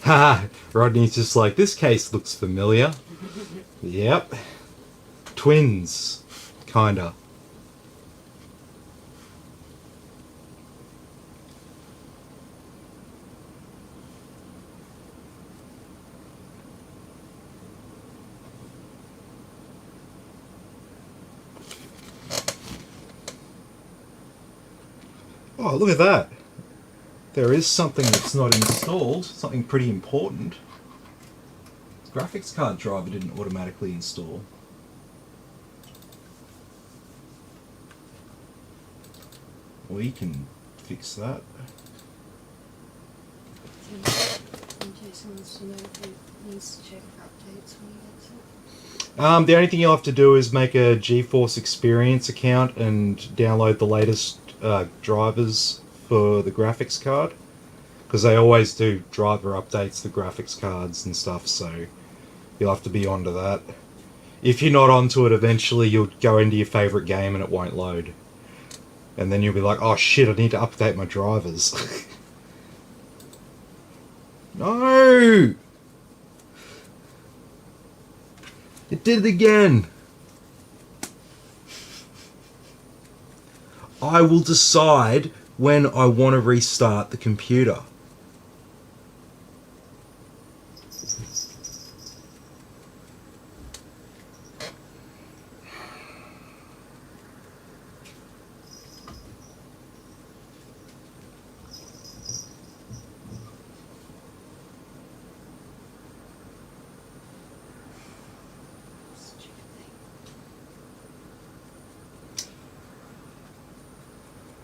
Haha, Rodney's just like, this case looks familiar. Yep. Twins. Kinda. Oh, look at that. There is something that's not installed, something pretty important. The graphics card driver didn't automatically install. We can fix that. Jason wants to know if he needs to check for updates when he gets it. The only thing you'll have to do is make a GeForce Experience account and download the latest drivers for the graphics card, because they always do driver updates to graphics cards and stuff, so you'll have to be onto that. If you're not onto it, eventually you'll go into your favourite game and it won't load. And then you'll be like, oh shit, I need to update my drivers. No! It did it again! I will decide when I want to restart the computer.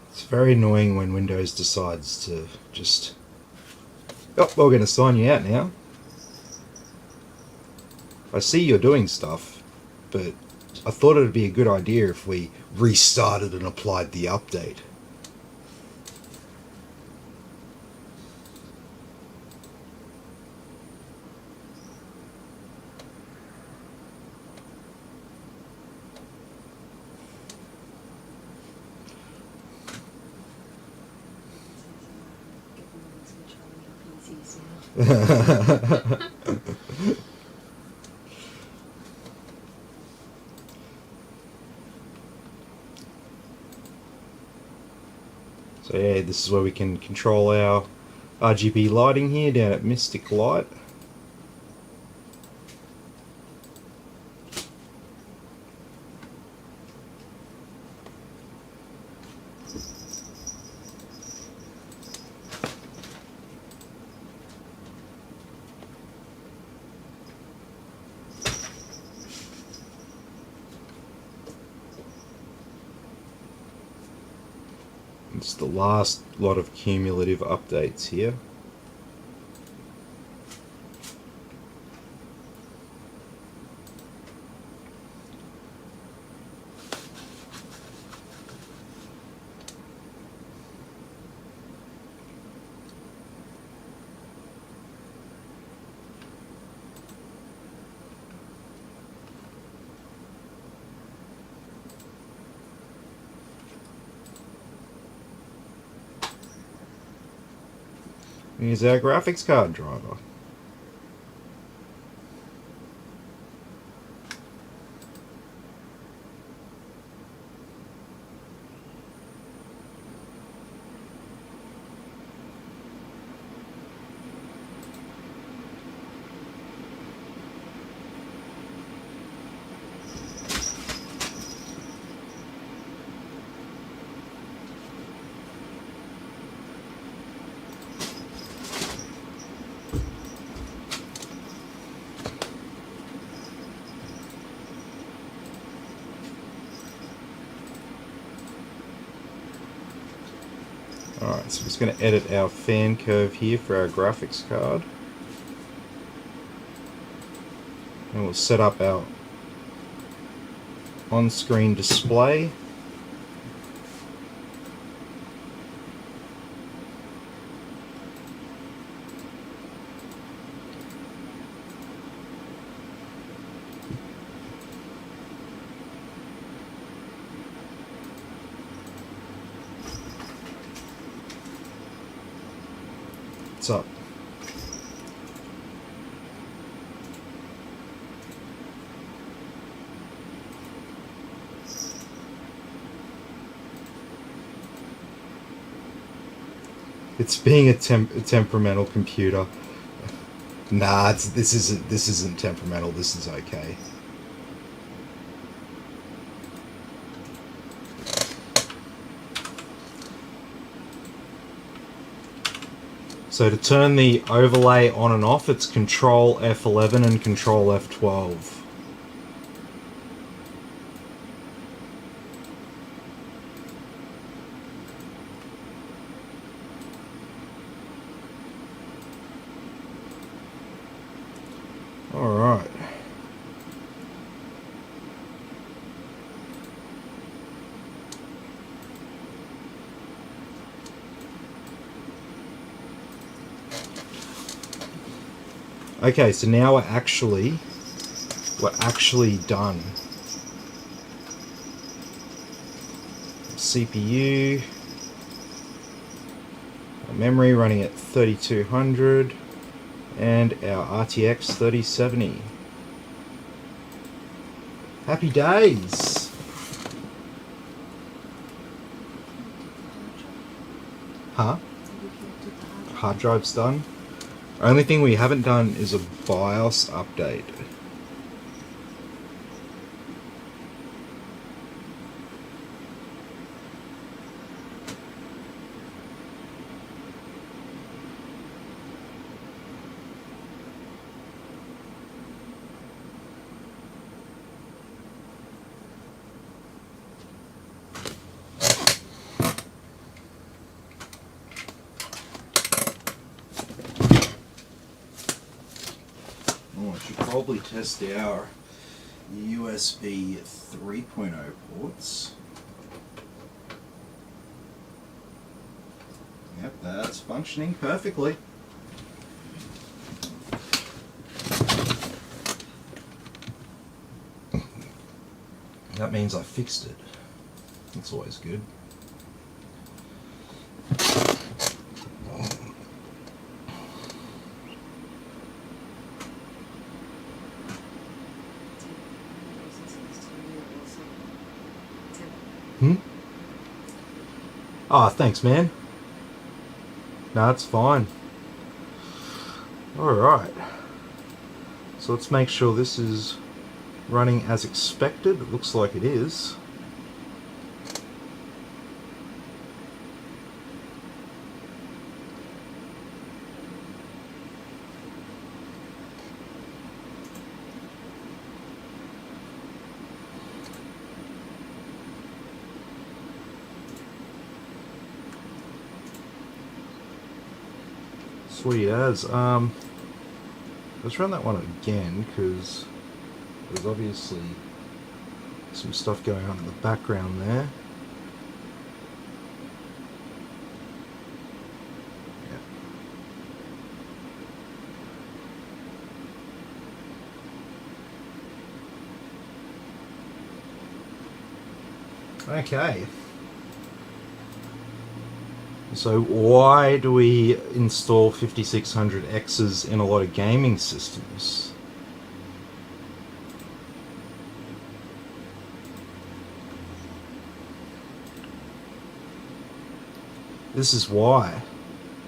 It's very annoying when Windows decides to just... Oh, we're going to sign you out now. I see you're doing stuff, but I thought it would be a good idea if we restarted and applied the update. So yeah, this is where we can control our RGB lighting here down at Mystic Light. It's the last lot of cumulative updates here. Here's our graphics card driver. Alright, so I'm just going to edit our fan curve here for our graphics card. And we'll set up our on-screen display. What's up? It's being a temperamental computer. Nah, this isn't temperamental. This is okay. So to turn the overlay on and off, it's Control F11 and Control F12. Alright. Okay, so now we're actually done. CPU, memory running at 3200, and our RTX 3070. Happy days! Huh? Hard drive's done. Only thing we haven't done is a BIOS update. Probably test our USB 3.0 ports. Yep, that's functioning perfectly. That means I fixed it. That's always good. Oh, thanks, man. No, it's fine. Alright. So let's make sure this is running as expected. It looks like it is. Sweet as. Let's run that one again because there's obviously some stuff going on in the background there. Okay. So why do we install 5600Xs in a lot of gaming systems? This is why.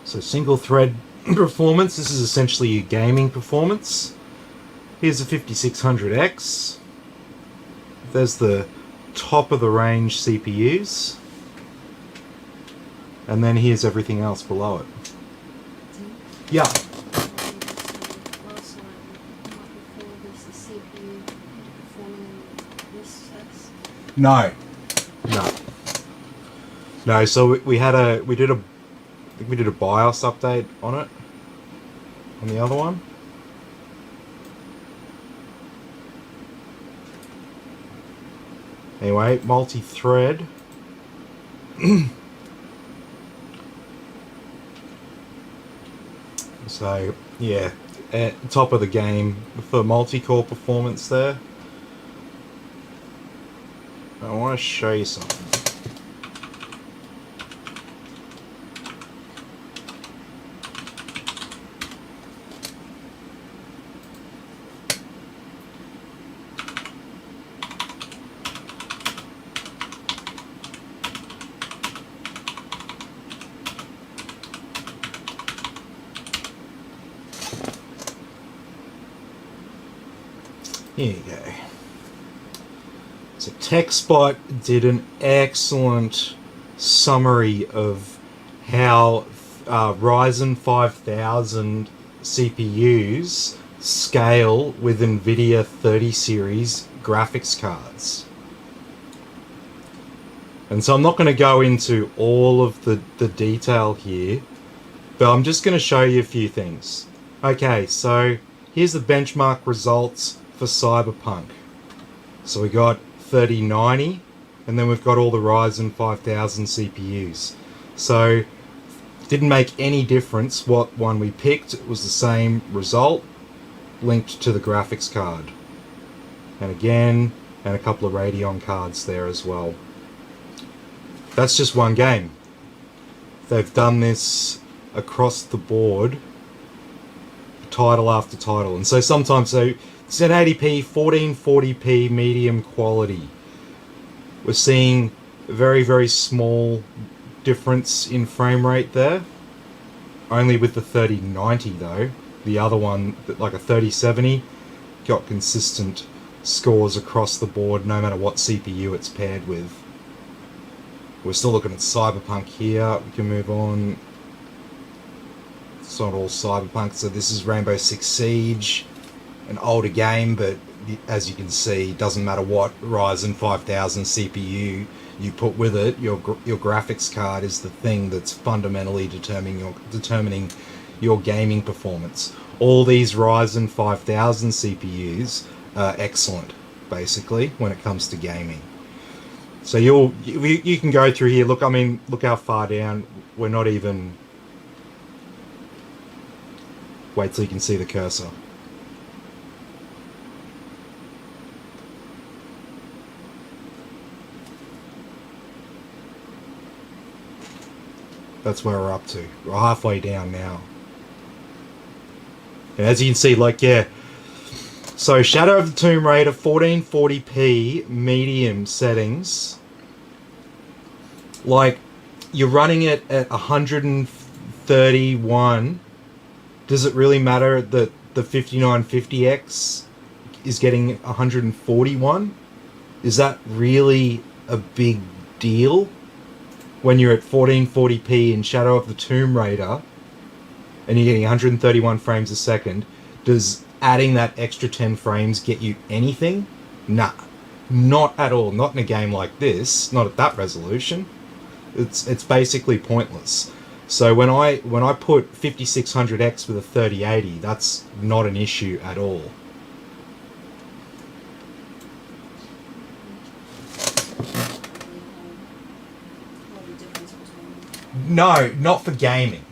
So single thread performance, this is essentially your gaming performance. Here's a 5600X. There's the top of the range CPUs. And then here's everything else below it. Yeah. No. No. No, so we did a BIOS update on it. On the other one. Anyway, multi-thread. So, yeah, at top of the game for multi-core performance there. I want to show you something. Here you go. So TechSpot did an excellent summary of how Ryzen 5000 CPUs scale with NVIDIA 30 series graphics cards. And so I'm not going to go into all of the detail here, but I'm just going to show you a few things. Okay, so here's the benchmark results for Cyberpunk. So we got 3090, and then we've got all the Ryzen 5000 CPUs. So didn't make any difference what one we picked. It was the same result linked to the graphics card. And again, and a couple of Radeon cards there as well. That's just one game. They've done this across the board, title after title. And so sometimes, so 1080p, 1440p medium quality. We're seeing a very, very small difference in frame rate there. Only with the 3090 though. The other one, like a 3070, got consistent scores across the board no matter what CPU it's paired with. We're still looking at Cyberpunk here. We can move on. It's not all Cyberpunk, so this is Rainbow Six Siege. An older game, but as you can see, doesn't matter what Ryzen 5000 CPU you put with it, your graphics card is the thing that's fundamentally determining your gaming performance. All these Ryzen 5000 CPUs are excellent, basically, when it comes to gaming. So you can go through here. Look, I mean, look how far down. We're not even. Wait till you can see the cursor. That's where we're up to. We're halfway down now. And as you can see, like, yeah. So Shadow of the Tomb Raider, 1440p medium settings. Like, you're running it at 131. Does it really matter that the 5950X is getting 141? Is that really a big deal? When you're at 1440p in Shadow of the Tomb Raider and you're getting 131 frames a second, does adding that extra 10 frames get you anything? Nah, not at all. Not in a game like this, not at that resolution. It's basically pointless. So when I put 5600X with a 3080, that's not an issue at all. No, not for gaming.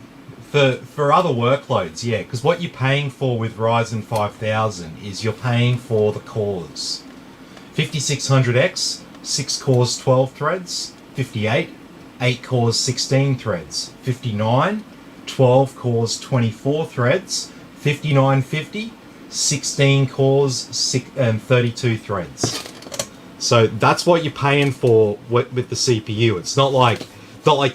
For other workloads, yeah, because what you're paying for with Ryzen 5000 is you're paying for the cores. 5600X, 6 cores, 12 threads. 58, 8 cores, 16 threads. 59, 12 cores, 24 threads. 5950, 16 cores, and 32 threads. So that's what you're paying for with the CPU. It's not like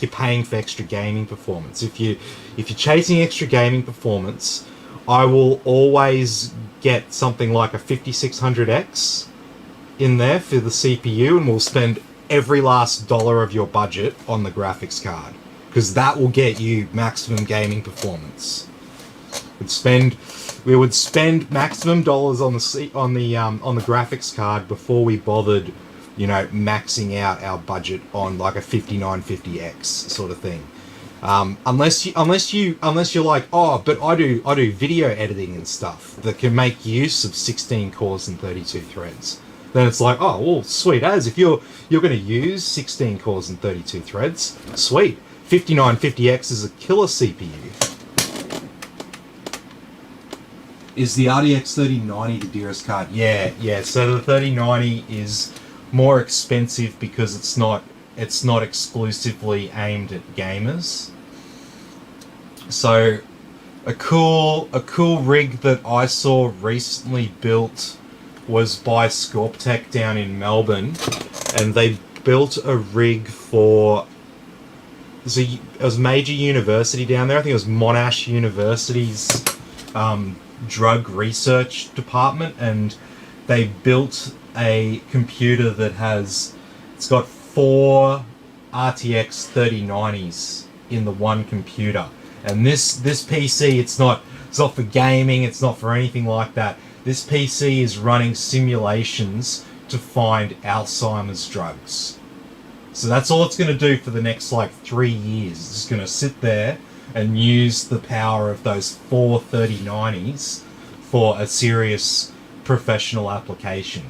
you're paying for extra gaming performance. If you're chasing extra gaming performance, I will always get something like a 5600X in there for the CPU, and we'll spend every last dollar of your budget on the graphics card, because that will get you maximum gaming performance. We would spend maximum dollars on the graphics card before we bothered, maxing out our budget on like a 5950X sort of thing. Unless you're like, oh, but I do video editing and stuff that can make use of 16 cores and 32 threads. Then it's like, oh, well, sweet as. If you're going to use 16 cores and 32 threads, sweet. 5950X is a killer CPU. Is the RTX 3090 the dearest card? Yeah. So the 3090 is more expensive because it's not exclusively aimed at gamers. So a cool rig that I saw recently built was by Scorptech down in Melbourne, and they built a rig for it was a major university down there. I think it was Monash University's drug research department, and they built a computer that it's got 4 RTX 3090s in the one computer. And this PC, it's not for gaming, it's not for anything like that. This PC is running simulations to find Alzheimer's drugs. So that's all it's going to do for the next 3 years. It's just going to sit there and use the power of those 4 3090s for a serious professional application.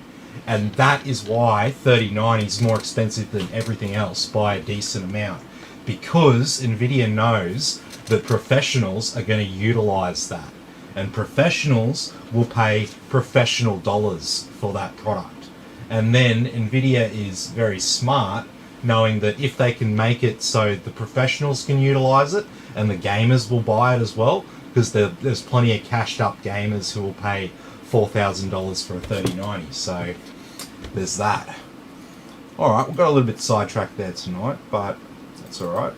And that is why 3090 is more expensive than everything else by a decent amount. Because NVIDIA knows that professionals are going to utilize that. And professionals will pay professional dollars for that product. And then NVIDIA is very smart, knowing that if they can make it so the professionals can utilize it and the gamers will buy it as well, because there's plenty of cashed up gamers who will pay $4,000 for a 3090. So there's that. Alright, we got a little bit sidetracked there tonight, but that's alright.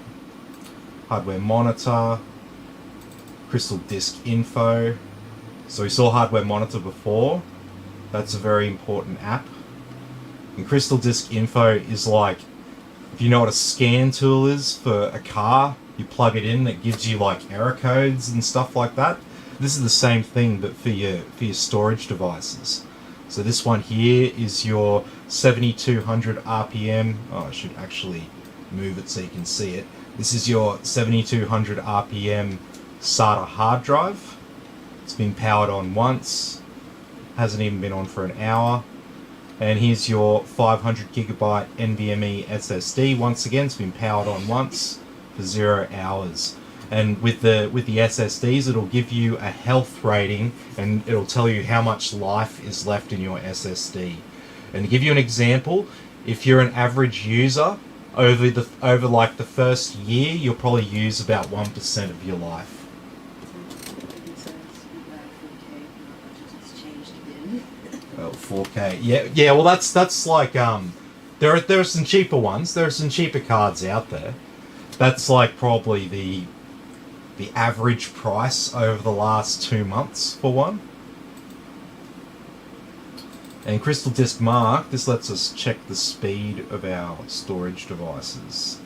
Hardware monitor, crystal disk info. So we saw hardware monitor before. That's a very important app. And crystal disk info is like, if you know what a scan tool is for a car, you plug it in, it gives you error codes and stuff like that. This is the same thing, but for your storage devices. So this one here is your 7200 RPM. Oh, I should actually move it so you can see it. This is your 7200 RPM SATA hard drive. It's been powered on once. Hasn't even been on for an hour. And here's your 500 gigabyte NVMe SSD. Once again, it's been powered on once for 0 hours. And with the SSDs, it'll give you a health rating, and it'll tell you how much life is left in your SSD. And to give you an example, if you're an average user, over the first year, you'll probably use about 1% of your life. Well, 4K. Yeah. Well, that's like there are some cheaper ones. There are some cheaper cards out there. That's probably the average price over the last 2 months for one. And Crystal Disk Mark, this lets us check the speed of our storage devices.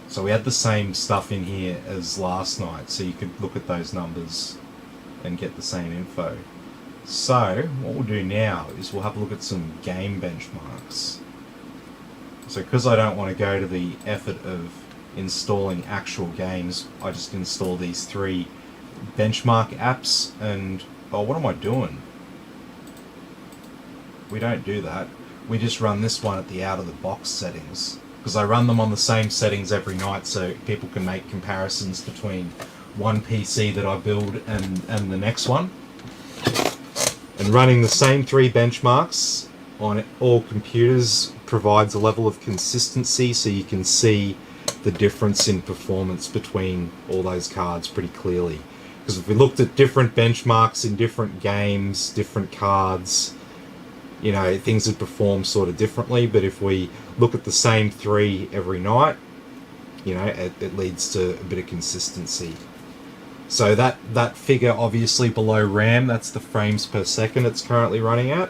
So we had the same stuff in here as last night, so you could look at those numbers and get the same info. So what we'll do now is we'll have a look at some game benchmarks. So because I don't want to go to the effort of installing actual games. I just install these 3 benchmark apps, and oh, what am I doing? We don't do that. We just run this one at the out of the box settings, because I run them on the same settings every night so people can make comparisons between one PC that I build and the next one. And running the same 3 benchmarks on all computers provides a level of consistency, so you can see the difference in performance between all those cards pretty clearly. Because if we looked at different benchmarks in different games, different cards, you know, things would perform sort of differently. But if we look at the same 3 every night, you know, it leads to a bit of consistency. So that figure obviously below RAM, that's the frames per second it's currently running at.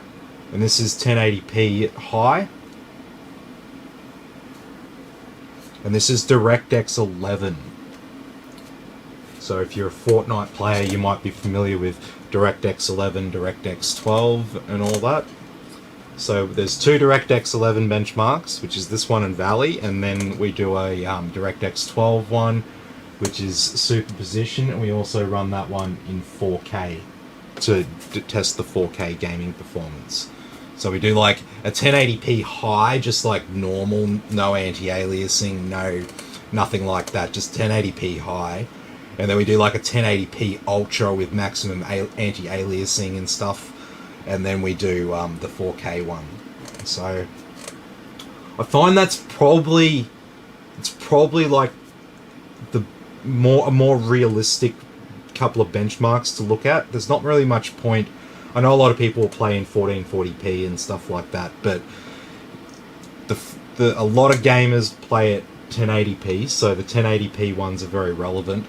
And this is 1080p high. And this is Directx 11. So if you're a Fortnite player, you might be familiar with Directx 11, Directx 12 and all that. So there's 2 Directx 11 benchmarks, which is this one and Valley, and then we do a Directx 12 one, which is superposition, and we also run that one in 4K to test the 4K gaming performance. So we do like a 1080p high, just like normal, no anti-aliasing, nothing like that, just 1080p high. And then we do like a 1080p ultra with maximum anti-aliasing and stuff. And then we do the 4K one. So I find it's probably like a more realistic couple of benchmarks to look at. There's not really much point. I know a lot of people play in 1440p and stuff like that, but a lot of gamers play at 1080p, so the 1080p ones are very relevant.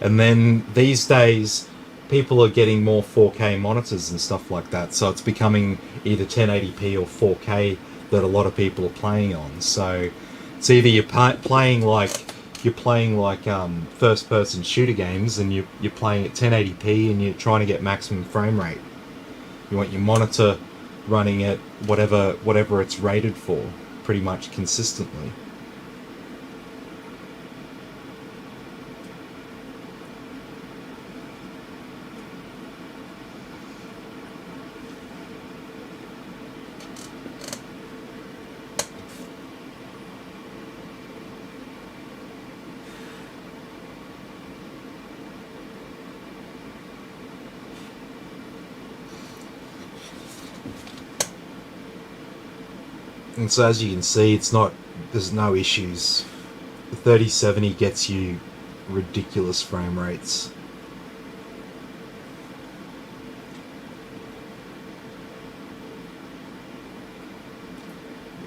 And then these days, people are getting more 4K monitors and stuff like that, so it's becoming either 1080p or 4K that a lot of people are playing on. So it's either you're playing like first-person shooter games, and you're playing at 1080p and you're trying to get maximum frame rate. You want your monitor running at whatever it's rated for, pretty much consistently. And so as you can see, there's no issues. The 3070 gets you ridiculous frame rates.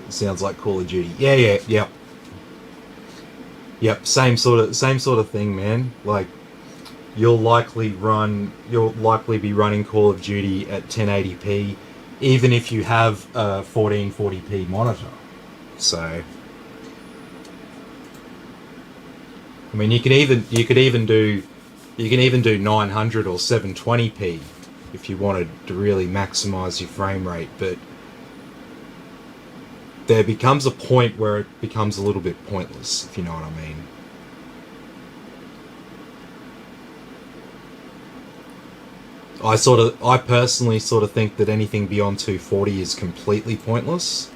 Sounds like Call of Duty. Yep. Same sort of thing, man. Like you'll likely be running Call of Duty at 1080p. Even if you have a 1440p monitor. So I mean you can even do 900 or 720p if you wanted to really maximize your frame rate, but there becomes a point where it becomes a little bit pointless, if you know what I mean. I personally sort of think that anything beyond 240 is completely pointless.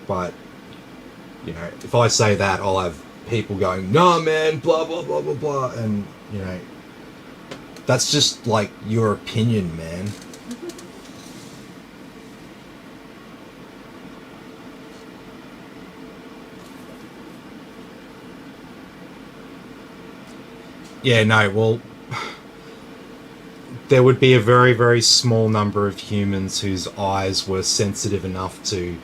But, you know, if I say that, I'll have people going, "Nah, man, blah, blah, blah, blah, blah." And, you know, that's just, like, your opinion, man. Yeah, no, well, there would be a very, very small number of humans whose eyes were sensitive enough to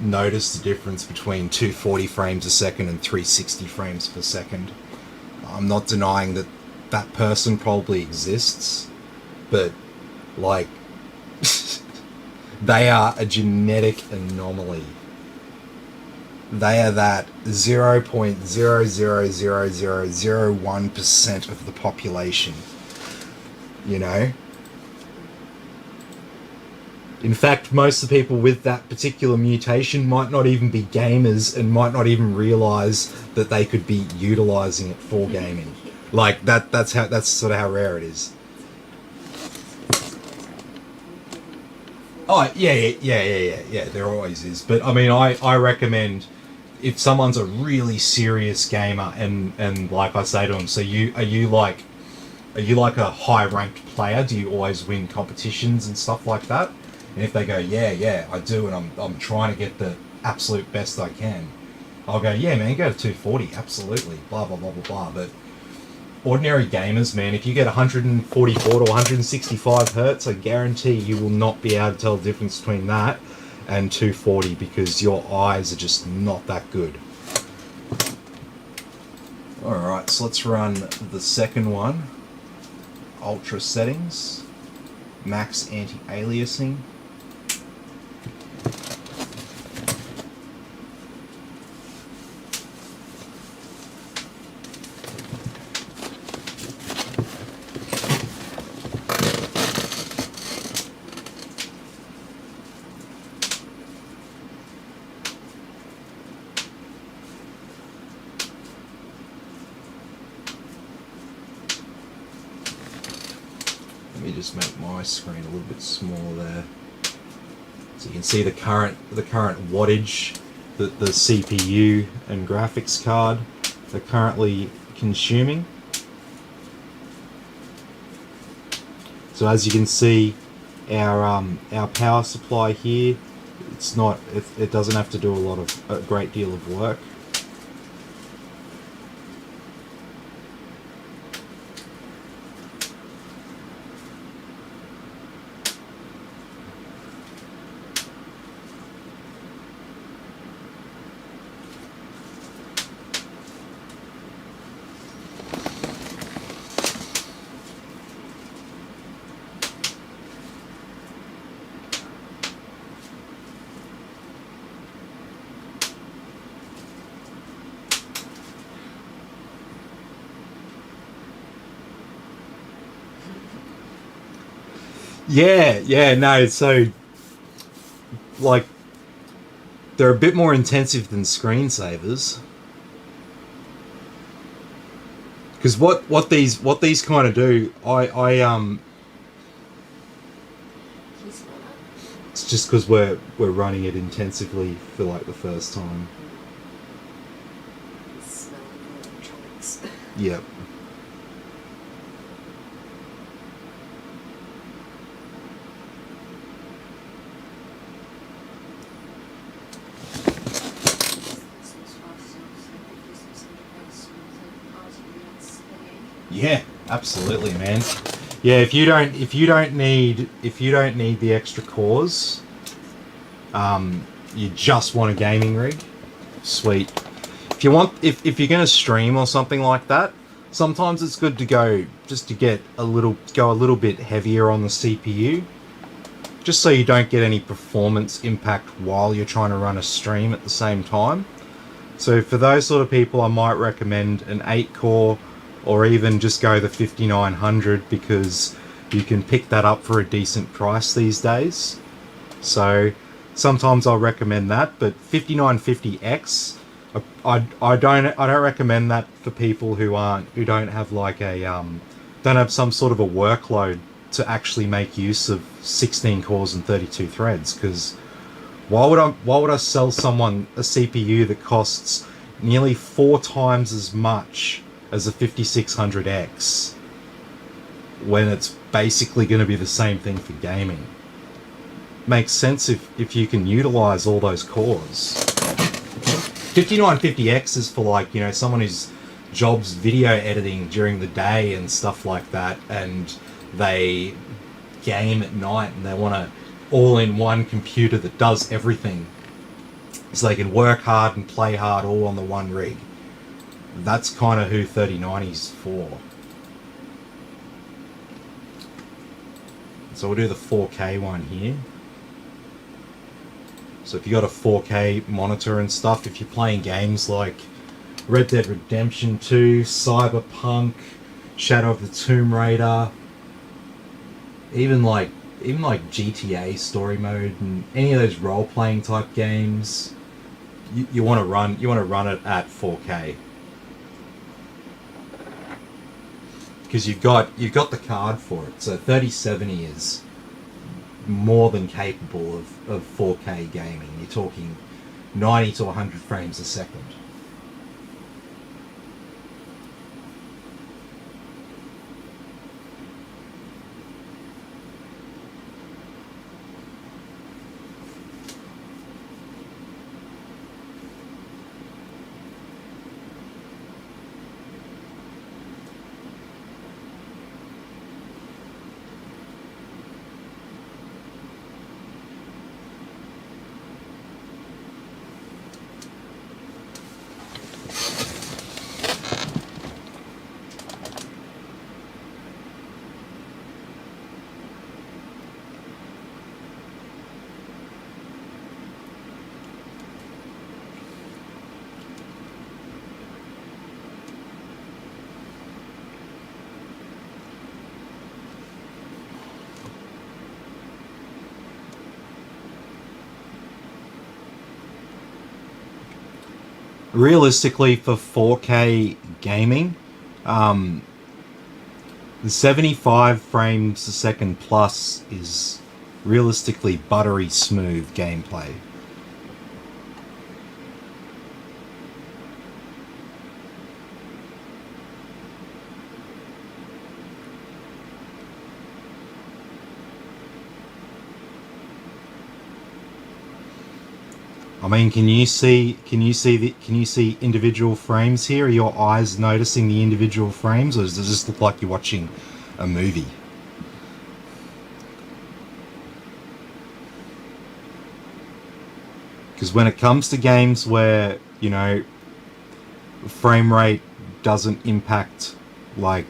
notice the difference between 240 frames a second and 360 frames per second. I'm not denying that that person probably exists, but, like, they are a genetic anomaly. They are that 0.00001% of the population. You know? In fact, most of the people with that particular mutation might not even be gamers and might not even realize that they could be utilizing it for gaming. Like that's sort of how rare it is. Oh yeah. There always is, but I mean, I recommend if someone's a really serious gamer and like I say to them, so are you like a high ranked player? Do you always win competitions and stuff like that? And if they go, yeah, I do, and I'm trying to get the absolute best I can, I'll go, yeah, man, go to 240, absolutely, blah blah blah blah blah. But ordinary gamers, man, if you get 144 to 165 hertz, I guarantee you will not be able to tell the difference between that and 240 because your eyes are just not that good. Alright, so let's run the second one. Ultra settings, max anti-aliasing. Let me just make my screen a little bit smaller there, so you can see the current wattage that the CPU and graphics card are currently consuming. So as you can see, our power supply here, it doesn't have to do a great deal of work. Yeah, no, so, like, they're a bit more intensive than screensavers. Because what these kind of do, it's just because we're running it intensively for, like, the first time. Smelling electronics. Yep. Yeah, absolutely, man. Yeah, if you don't need the extra cores, you just want a gaming rig, sweet. If you're gonna stream or something like that, sometimes it's good to go a little bit heavier on the CPU, just so you don't get any performance impact while you're trying to run a stream at the same time. So for those sort of people, I might recommend an 8-core, or even just go the 5900, because you can pick that up for a decent price these days. So sometimes I'll recommend that, but 5950X, I don't recommend that for people who don't have like don't have some sort of a workload to actually make use of 16 cores and 32 threads. Because why would I sell someone a CPU that costs nearly 4 times as much as a 5600X when it's basically going to be the same thing for gaming? Makes sense if you can utilize all those cores. 5950X is for, like, you know, someone whose job's video editing during the day and stuff like that, and they game at night and they want a all-in-one computer that does everything, so they can work hard and play hard all on the one rig. That's kind of who 3090's for. So we'll do the 4K one here. So if you got a 4K monitor and stuff, if you're playing games like Red Dead Redemption 2, Cyberpunk, Shadow of the Tomb Raider, even like even like GTA story mode and any of those role-playing type games, you want to run it at 4K. Because you've got the card for it, so 3070 is more than capable of 4K gaming. You're talking 90 to 100 frames a second. Realistically, for 4K gaming, the 75 frames a second plus is realistically buttery smooth gameplay. I mean, can you see individual frames here? Are your eyes noticing the individual frames, or does it just look like you're watching a movie? Because when it comes to games where, you know, frame rate doesn't impact, like,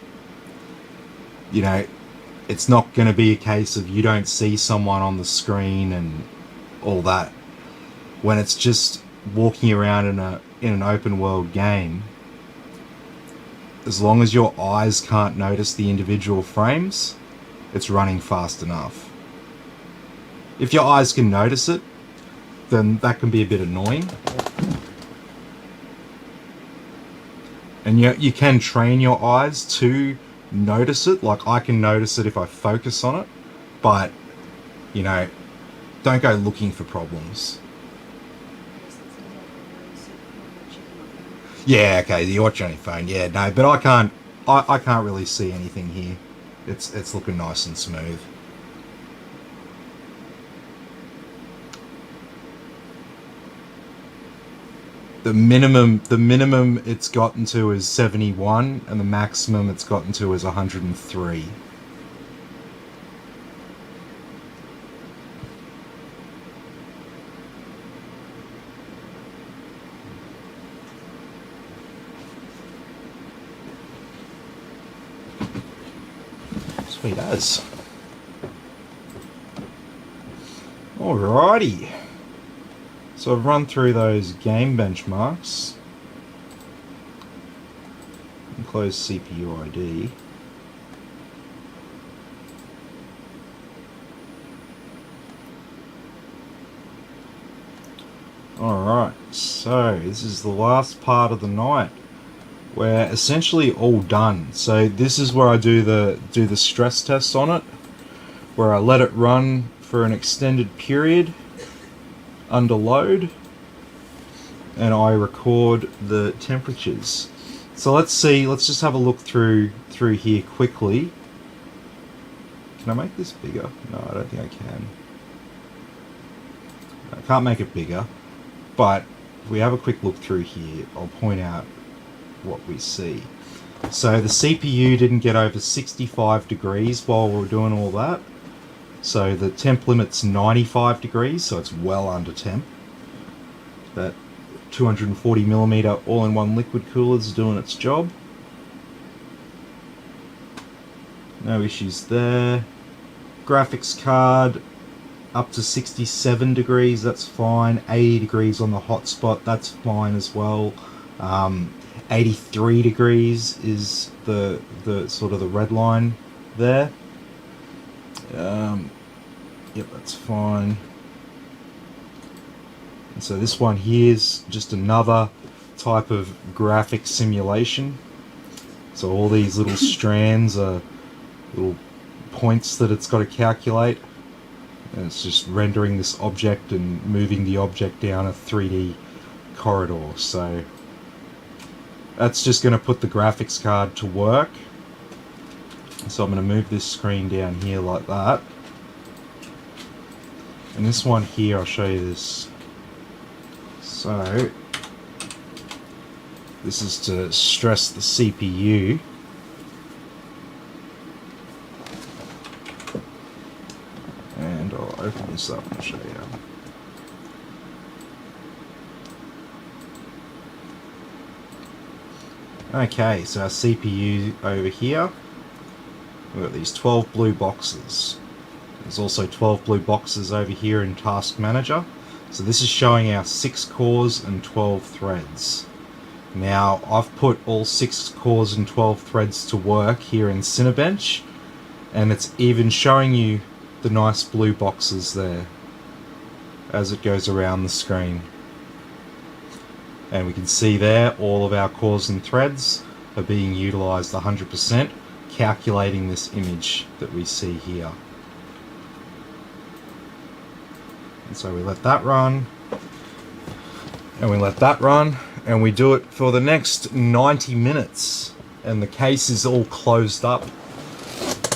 you know, it's not going to be a case of you don't see someone on the screen and all that. When it's just walking around in an open world game, as long as your eyes can't notice the individual frames, it's running fast enough. If your eyes can notice it, then that can be a bit annoying. And you can train your eyes to notice it. Like, I can notice it if I focus on it, but, you know, don't go looking for problems. Yeah, okay, you watch on your phone. Yeah, no, but I can't really see anything here. It's looking nice and smooth. The minimum it's gotten to is 71, and the maximum it's gotten to is 103. Sweet as. Alrighty. So I've run through those game benchmarks. And close CPU ID. Alright, so this is the last part of the night. We're essentially all done. So this is where I do the stress test on it, where I let it run for an extended period under load, and I record the temperatures. So let's just have a look through here quickly. Can I make this bigger? No, I don't think I can. I can't make it bigger, but if we have a quick look through here, I'll point out what we see. So the CPU didn't get over 65 degrees while we were doing all that. So the temp limit's 95 degrees, so it's well under temp. That 240mm all-in-one liquid cooler is doing its job. No issues there. Graphics card up to 67 degrees, that's fine. 80 degrees on the hotspot, that's fine as well. 83 degrees is the sort of the red line there. Yep, that's fine. And so this one here is just another type of graphic simulation. So all these little strands are little points that it's got to calculate. And it's just rendering this object and moving the object down a 3D corridor. So that's just going to put the graphics card to work. So I'm going to move this screen down here like that. And this one here, I'll show you this. So this is to stress the CPU. And I'll open this up and show you. Okay, so our CPU over here, we've got these 12 blue boxes. There's also 12 blue boxes over here in Task Manager. So this is showing our 6 cores and 12 threads. Now I've put all 6 cores and 12 threads to work here in Cinebench, and it's even showing you the nice blue boxes there as it goes around the screen. And we can see there all of our cores and threads are being utilized 100%, calculating this image that we see here. And so we let that run, and we let that run, and we do it for the next 90 minutes. And the case is all closed up.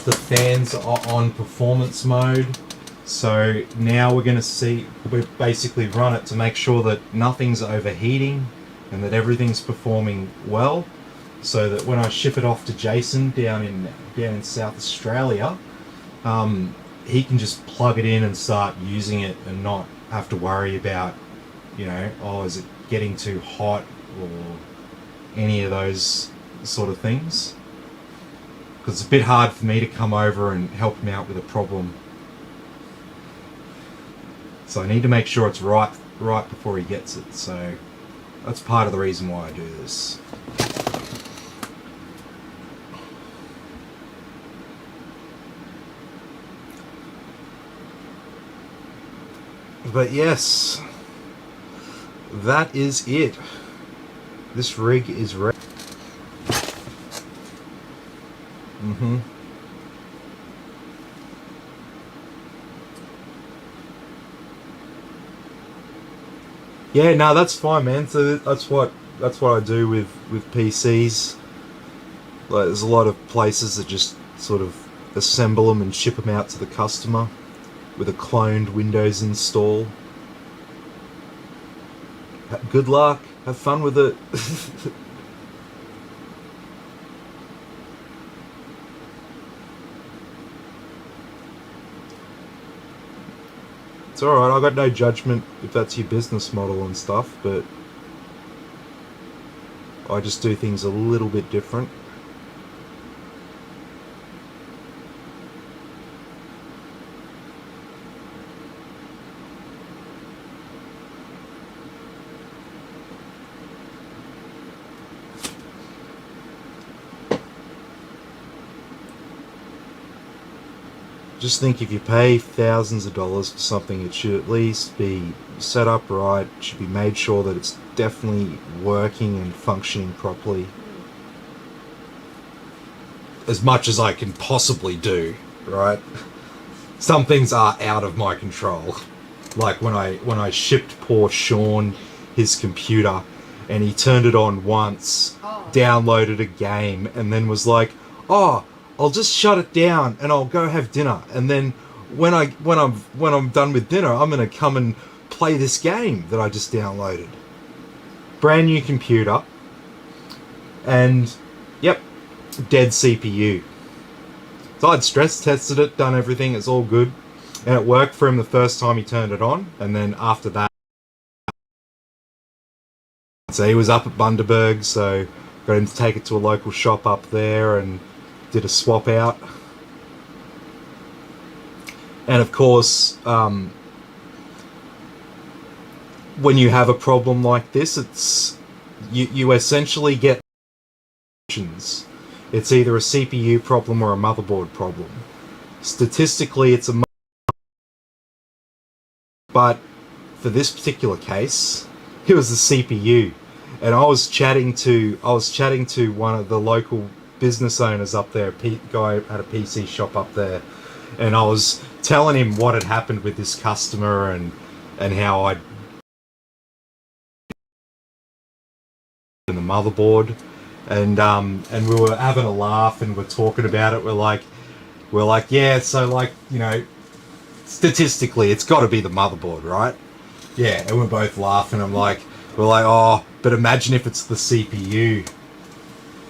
The fans are on performance mode. So now we're going to see, we basically run it to make sure that nothing's overheating and that everything's performing well, so that when I ship it off to Jason down in South Australia, he can just plug it in and start using it and not have to worry about, you know, oh, is it getting too hot or any of those sort of things. Because it's a bit hard for me to come over and help him out with a problem. So I need to make sure it's right before he gets it. So that's part of the reason why I do this. But yes, that is it. This rig is ready. Yeah, no, that's fine, man. So that's what I do with PCs. Like, there's a lot of places that just sort of assemble them and ship them out to the customer with a cloned Windows install. Good luck. Have fun with it. It's alright, I got no judgment if that's your business model and stuff, but I just do things a little bit different. Just think, if you pay thousands of dollars for something, it should at least be set up right, it should be made sure that it's definitely working and functioning properly. As much as I can possibly do, right? Some things are out of my control. Like when I shipped poor Sean his computer and he turned it on once, downloaded a game, and then was like, oh, I'll just shut it down and I'll go have dinner, and then when I'm done with dinner, I'm gonna come and play this game that I just downloaded. Brand new computer, and yep, dead CPU. So I'd stress tested it, done everything, it's all good, and it worked for him the first time he turned it on, and then after that, so he was up at Bundaberg, so got him to take it to a local shop up there and did a swap out. And of course, when you have a problem like this, it's you essentially get options. It's either a CPU problem or a motherboard problem. Statistically, it's a But for this particular case, it was the CPU. And I was chatting to one of the local business owners up there, guy at a PC shop up there, and I was telling him what had happened with this customer and how I'd in the motherboard, and we were having a laugh and we're talking about it. We're like, yeah, so like, you know, statistically, it's got to be the motherboard, right? Yeah, and we're both laughing. We're like, oh, but imagine if it's the CPU.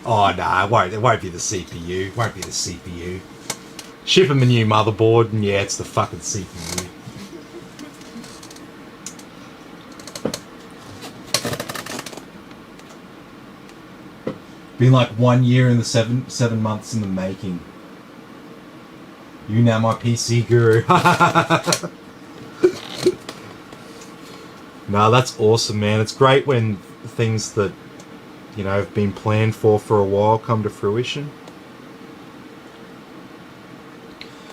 Oh, nah, it won't be the CPU. It won't be the CPU. Ship him a new motherboard, and yeah, it's the fucking CPU. Been like 1 year in the 7 months in the making. You now my PC guru. No, that's awesome, man. It's great when things that, you know, have been planned for a while come to fruition.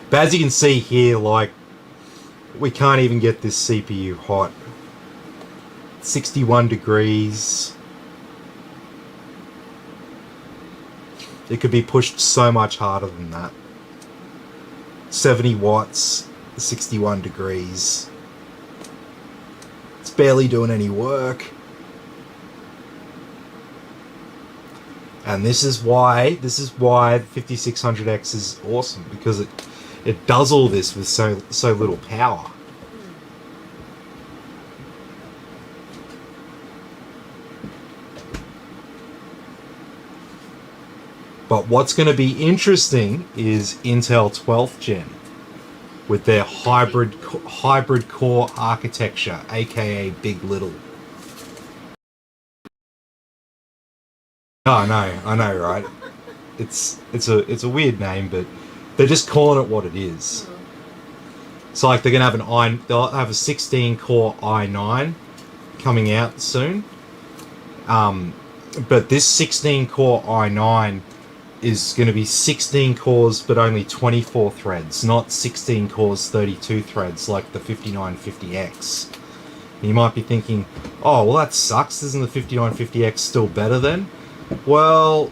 But as you can see here, like, we can't even get this CPU hot. 61 degrees. It could be pushed so much harder than that. 70 watts, 61 degrees. It's barely doing any work. And this is why 5600X is awesome, because it does all this with so little power. But what's going to be interesting is Intel 12th Gen with their hybrid core architecture, aka Big Little. Oh, I know, right? It's a weird name, but they're just calling it what it is. So like they're gonna have they'll have a 16 core i9 coming out soon. But this 16 core i9 is going to be 16 cores but only 24 threads, not 16 cores 32 threads like the 5950X. You might be thinking, oh well, that sucks, isn't the 5950X still better then? Well,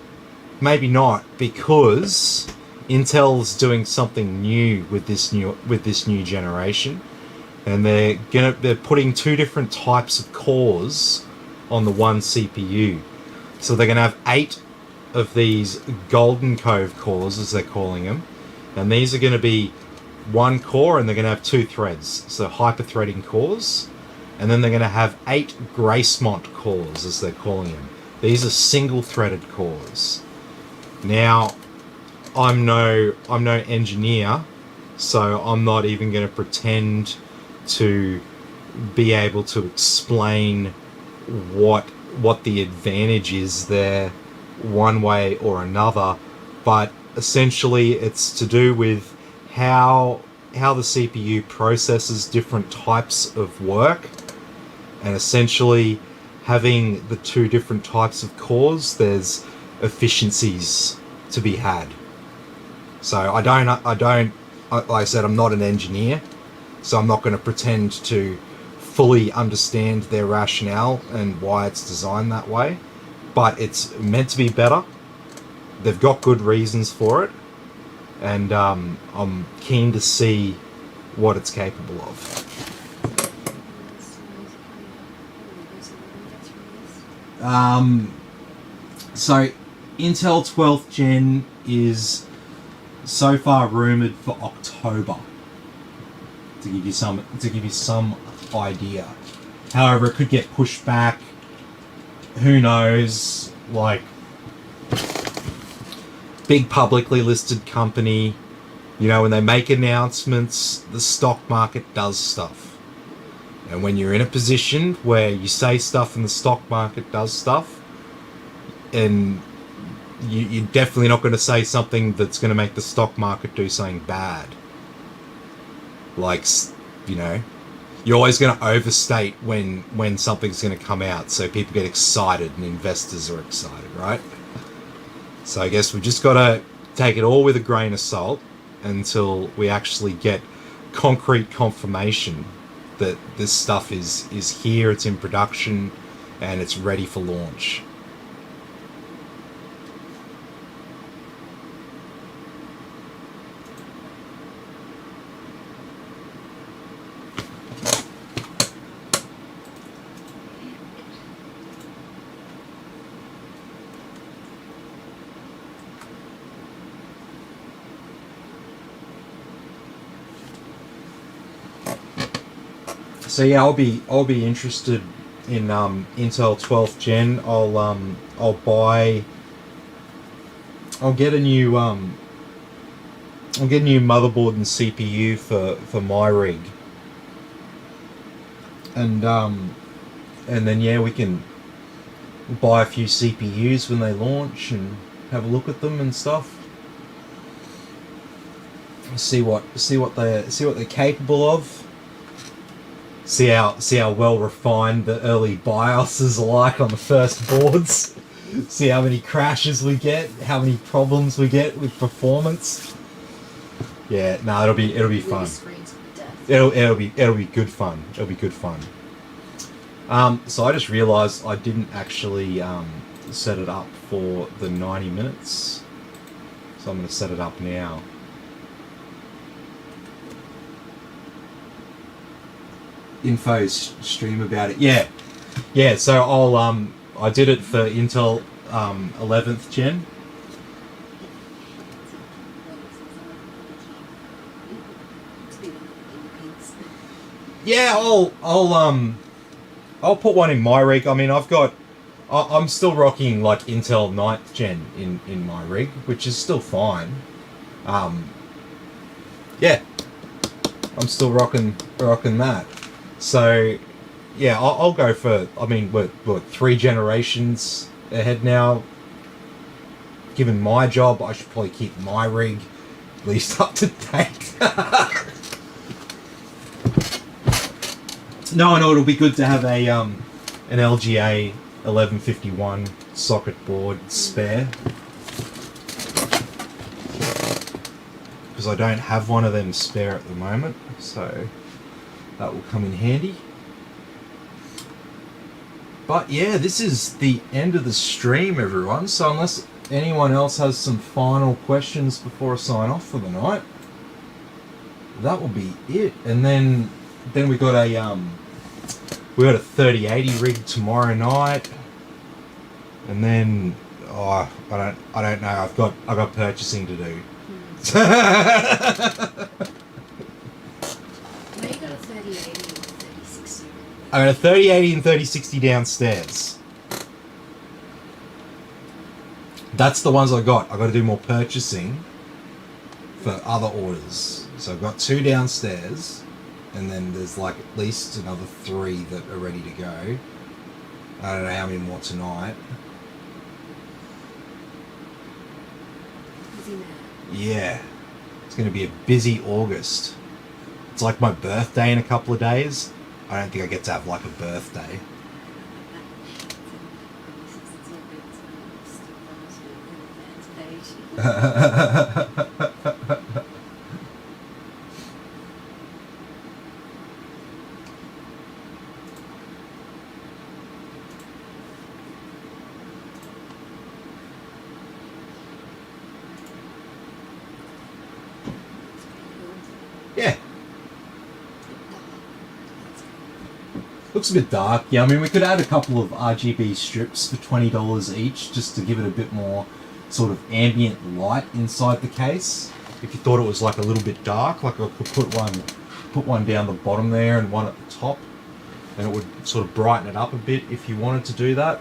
maybe not, because Intel's doing something new with this new generation, and they're putting two different types of cores on the one CPU. So they're gonna have 8 of these Golden Cove cores, as they're calling them, and these are going to be one core, and they're going to have 2 threads, so hyper-threading cores, and then they're going to have 8 Gracemont cores, as they're calling them. These are single-threaded cores. Now, I'm no engineer, so I'm not even going to pretend to be able to explain what the advantage is there one way or another, but essentially it's to do with how the CPU processes different types of work, and essentially having the 2 different types of cores, there's efficiencies to be had. So I don't like I said, I'm not an engineer, so I'm not going to pretend to fully understand their rationale and why it's designed that way. But it's meant to be better. They've got good reasons for it, and I'm keen to see what it's capable of. So Intel 12th Gen is so far rumored for October, to give you some idea. However, it could get pushed back. Who knows? Like, big publicly listed company, you know, when they make announcements, the stock market does stuff. And when you're in a position where you say stuff and the stock market does stuff, and you're definitely not going to say something that's going to make the stock market do something bad. Like, you know, you're always going to overstate when something's going to come out, so people get excited and investors are excited, right? So I guess we've just got to take it all with a grain of salt until we actually get concrete confirmation that this stuff is here, it's in production, and it's ready for launch. So yeah, I'll be interested in Intel 12th Gen. I'll get a new motherboard and CPU for my rig, and then yeah, we can buy a few CPUs when they launch and have a look at them and stuff. See what they're capable of. See how well refined the early BIOSes are like on the first boards. See how many crashes we get, how many problems we get with performance. Yeah, no, it'll be fun. It'll be good fun. It'll be good fun. So I just realised I didn't actually set it up for the 90 minutes. So I'm going to set it up now. Info stream about it. Yeah. So I did it for Intel 11th Gen. Yeah, I'll put one in my rig. I mean, I'm still rocking like Intel 9th Gen in my rig, which is still fine. Yeah, I'm still rocking that. So, yeah, I'll go for. I mean, we're 3 generations ahead now. Given my job, I should probably keep my rig at least up to date. No, I know it'll be good to have an LGA 1151 socket board spare, because I don't have one of them spare at the moment, so that will come in handy. But yeah, this is the end of the stream, everyone. So unless anyone else has some final questions before I sign off for the night, that will be it. And then we got a 3080 rig tomorrow night, and then I don't know. I've got purchasing to do. I got a 3080 and 3060 downstairs. That's the ones I got. I got to do more purchasing for other orders. So I've got 2 downstairs, and then there's like at least another 3 that are ready to go. I don't know how many more tonight. Yeah, it's going to be a busy August. It's like my birthday in a couple of days. I don't think I get to have like a birthday. Yeah. Looks a bit dark. Yeah, I mean, we could add a couple of RGB strips for $20 each, just to give it a bit more sort of ambient light inside the case. If you thought it was like a little bit dark, like I could put one down the bottom there and one at the top, and it would sort of brighten it up a bit if you wanted to do that.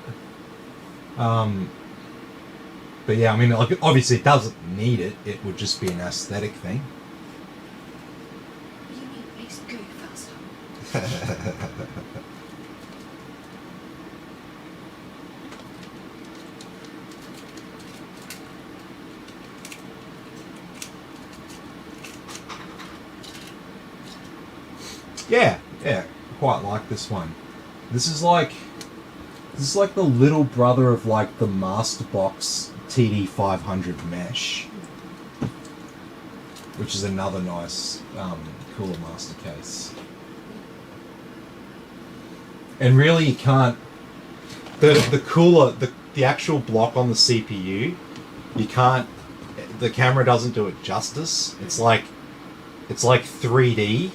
But yeah, I mean, like, obviously it doesn't need it. It would just be an aesthetic thing. What do you mean it makes it go faster? Yeah, quite like this one. This is like the little brother of like the Masterbox TD500 Mesh, which is another nice cooler master case. And really you can't, the cooler, the actual block on the CPU, you can't, the camera doesn't do it justice. It's like 3D.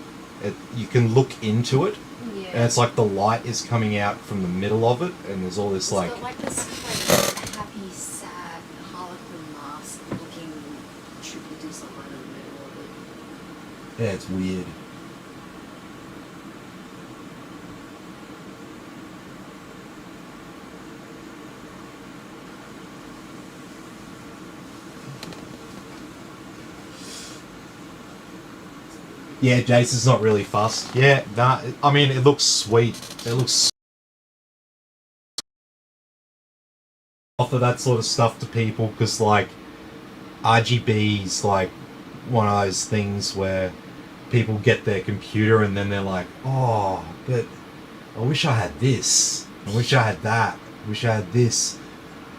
You can look into it, Yeah. and it's like the light is coming out from the middle of it, and there's all this It's like... got like this happy, sad, harlequin mask looking triple design in the middle of it. Yeah, it's weird. Yeah, Jason's not really fussed. Yeah, nah, I mean, it looks sweet. It looks... offer that sort of stuff to people, because, like, RGB's, like, one of those things where people get their computer and then they're like, oh, but I wish I had this. I wish I had that. I wish I had this.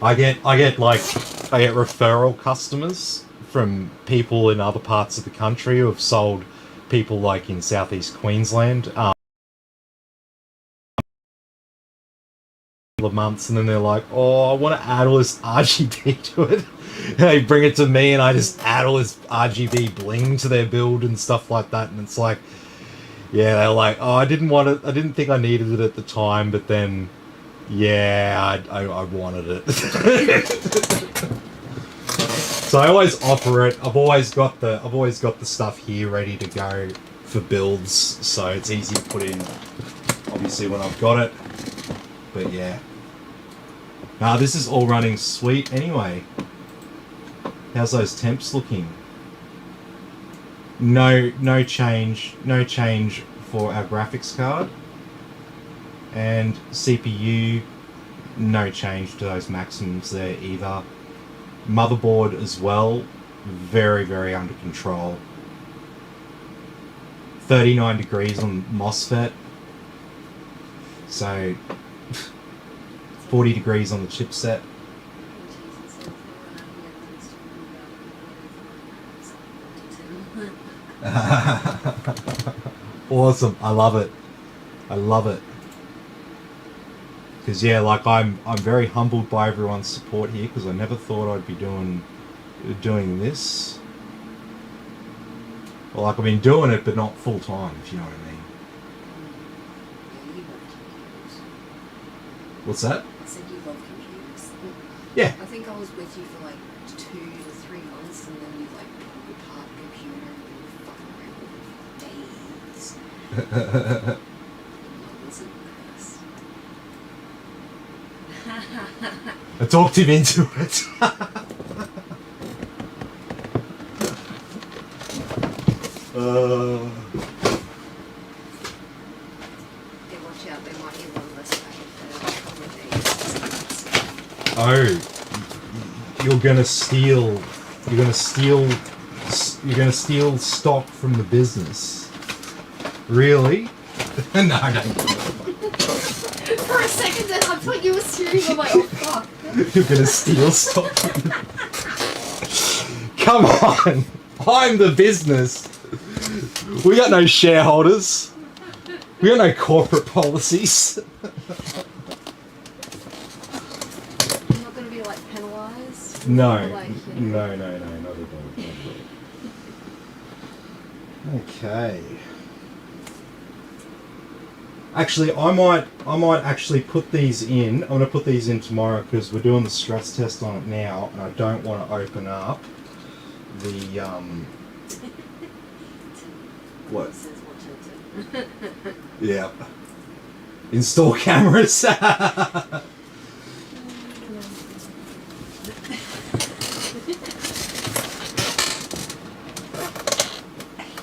I get referral customers from people in other parts of the country who have sold people like in southeast Queensland of months, and then they're like, oh, I want to add all this RGB to it. And they bring it to me and I just add all this RGB bling to their build and stuff like that, and it's like, yeah, they're like, oh, I didn't think I needed it at the time, but then yeah, I wanted it. So I always offer it. I've always got the stuff here ready to go for builds, so it's easy to put in obviously when I've got it. But yeah. This is all running sweet anyway. How's those temps looking? No change for our graphics card. And CPU, no change to those maximums there either. Motherboard as well, very, very under control. 39 degrees on MOSFET. So 40 degrees on the chipset. Awesome. I love it. I love it. Because yeah, like I'm very humbled by everyone's support here, because I never thought I'd be doing this. Well, like I've been doing it, but not full time, if you know what I mean. What's that? I said you love computers. Yeah. I think I was with you for like 2 to 3 months, and then you like pulled apart the computer and you were fucking around with it for days. I wasn't impressed. I talked him into it. Hey, watch out, they might get one less paid for Oh, you're gonna steal stock from the business. Really? No, don't. For a second then I thought you were serious. I'm like, oh fuck. You're gonna steal stock. Come on! I'm the business. We got no shareholders. We got no corporate policies. You're not gonna be like penalised? No. Like, No, not at all. Okay. Actually, I might actually put these in. I'm gonna put these in tomorrow because we're doing the stress test on it now, and I don't want to open up the what? Yeah. Install cameras.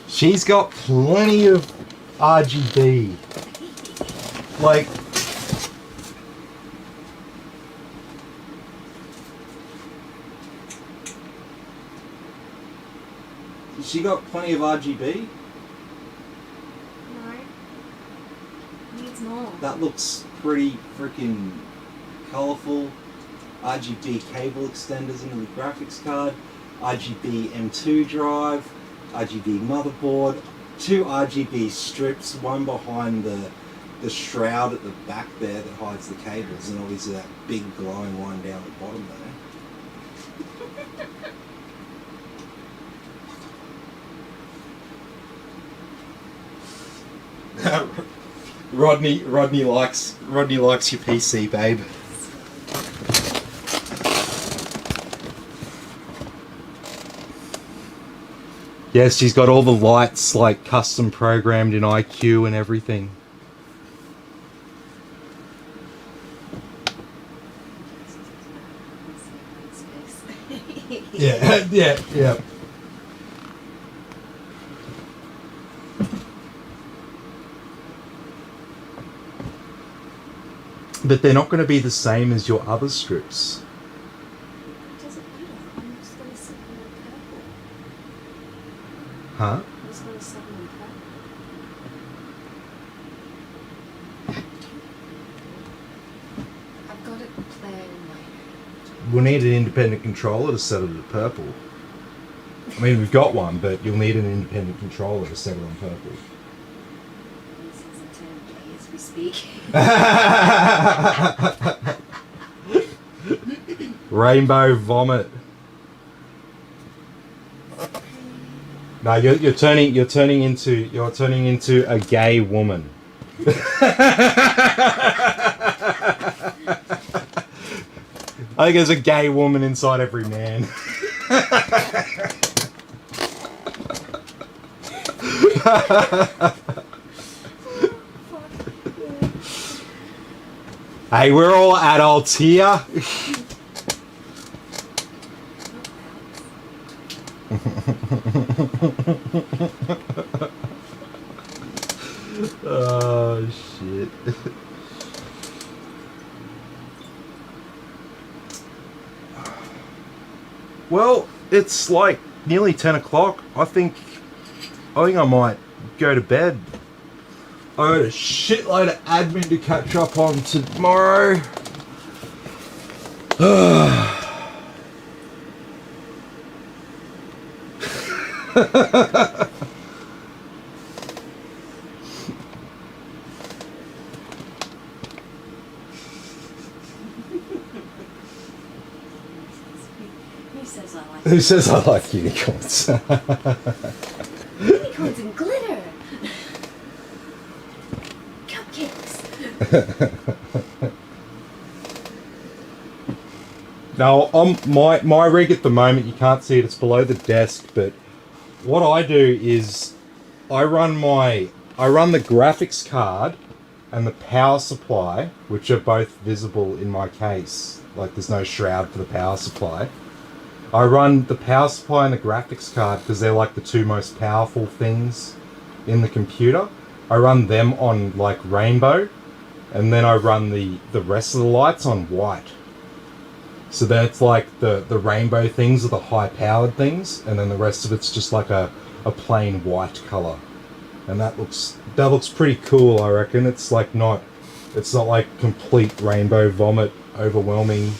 She's got plenty of RGB. Like, she got plenty of RGB. No. Needs more. That looks pretty freaking colourful. RGB cable extenders into the graphics card. RGB M2 drive. RGB motherboard. 2 RGB strips, one behind the the shroud at the back there that hides the cables, and obviously that big glowing one down the bottom there. Rodney likes your PC, babe. Yes, she's got all the lights like custom programmed in IQ and everything. Yeah. But they're not going to be the same as your other strips. It doesn't matter. I'm just going to sit them in purple. Huh? I'm just going to sit them in purple. I've got it planned in my head. We'll need an independent controller to set it to purple. I mean, we've got one, but you'll need an independent controller to set it on purple. This is intently as we speak. Rainbow vomit. No, you're turning into a gay woman. I think there's a gay woman inside every man. Hey, we're all adults here. Oh shit. Well, it's like nearly 10 o'clock. I think I might go to bed. I got a shitload of admin to catch up on tomorrow. Who says I like unicorns? Unicorns and glitter! Cupcakes! Now, my rig at the moment, you can't see it, it's below the desk, but what I do is I run the graphics card and the power supply, which are both visible in my case. Like, there's no shroud for the power supply. I run the power supply and the graphics card because they're like the two most powerful things in the computer. I run them on like rainbow, and then I run the rest of the lights on white. So then it's like the rainbow things are the high powered things, and then the rest of it's just like a plain white color. And that looks pretty cool, I reckon. It's not like complete rainbow vomit, overwhelming.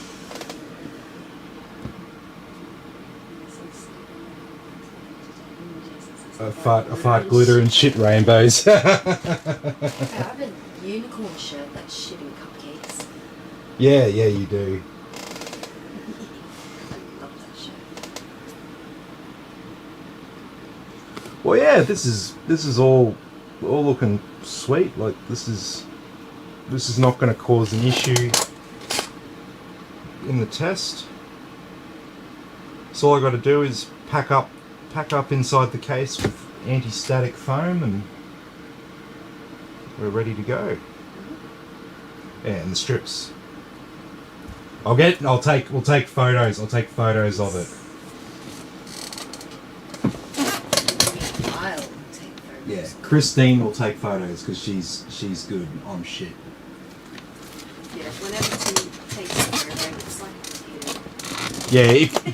I fart glitter and shit rainbows. I have a unicorn shirt that's shitting cupcakes. Yeah, you do. I love that shirt. Well, yeah, this is all looking sweet. Like this is not going to cause an issue in the test. So all I got to do is pack up inside the case with anti-static foam, and we're ready to go. Yeah, and the strips. We'll take photos. I'll take photos of it. I'll take photos. Yeah, Christine will take photos because she's good. I'm shit. Yeah, whenever she takes a photo, it's like Yeah, if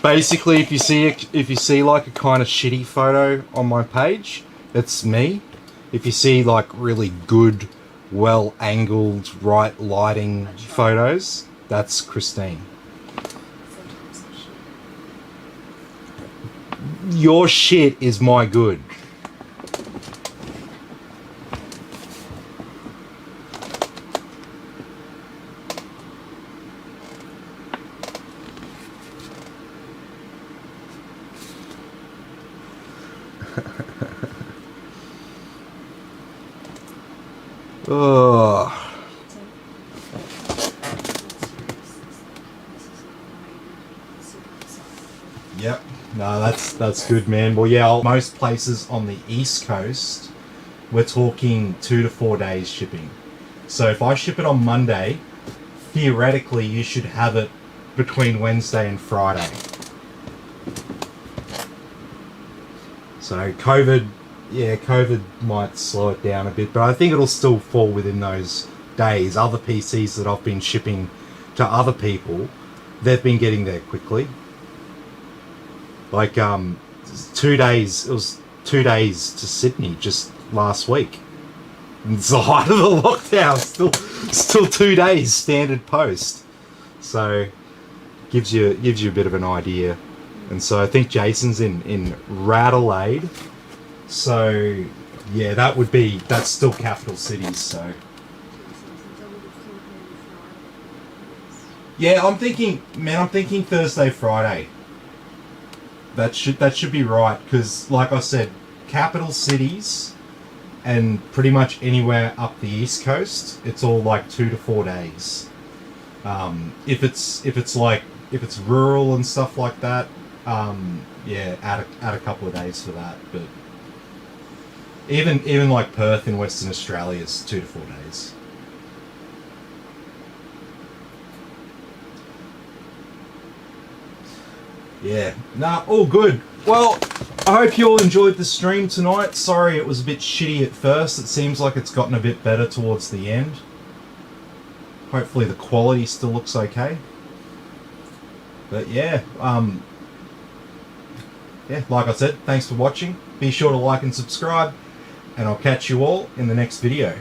you see like a kind of shitty photo on my page, it's me. If you see like really good, well angled, right lighting photos, that's Christine. sometimes I'm shit. Your shit is my good. Oh. Yep. No, that's good, man. Well, yeah, most places on the East Coast, we're talking 2 to 4 days shipping. So if I ship it on Monday, theoretically you should have it between Wednesday and Friday. So COVID might slow it down a bit, but I think it'll still fall within those days. Other PCs that I've been shipping to other people, they've been getting there quickly. Like 2 days, it was 2 days to Sydney just last week. It's the height of the lockdown, still 2 days standard post. So gives you a bit of an idea. And so I think Jason's in Radelaide. So yeah, that's still capital cities. So yeah, I'm thinking Thursday, Friday. That should be right, because like I said, capital cities and pretty much anywhere up the East Coast, it's all like 2 to 4 days. If it's rural and stuff like that, yeah, add a couple of days for that. But even like Perth in Western Australia is 2 to 4 days. Yeah, nah, all good. Well, I hope you all enjoyed the stream tonight. Sorry it was a bit shitty at first. It seems like it's gotten a bit better towards the end. Hopefully the quality still looks okay. But yeah, yeah, like I said, thanks for watching. Be sure to like and subscribe, and I'll catch you all in the next video.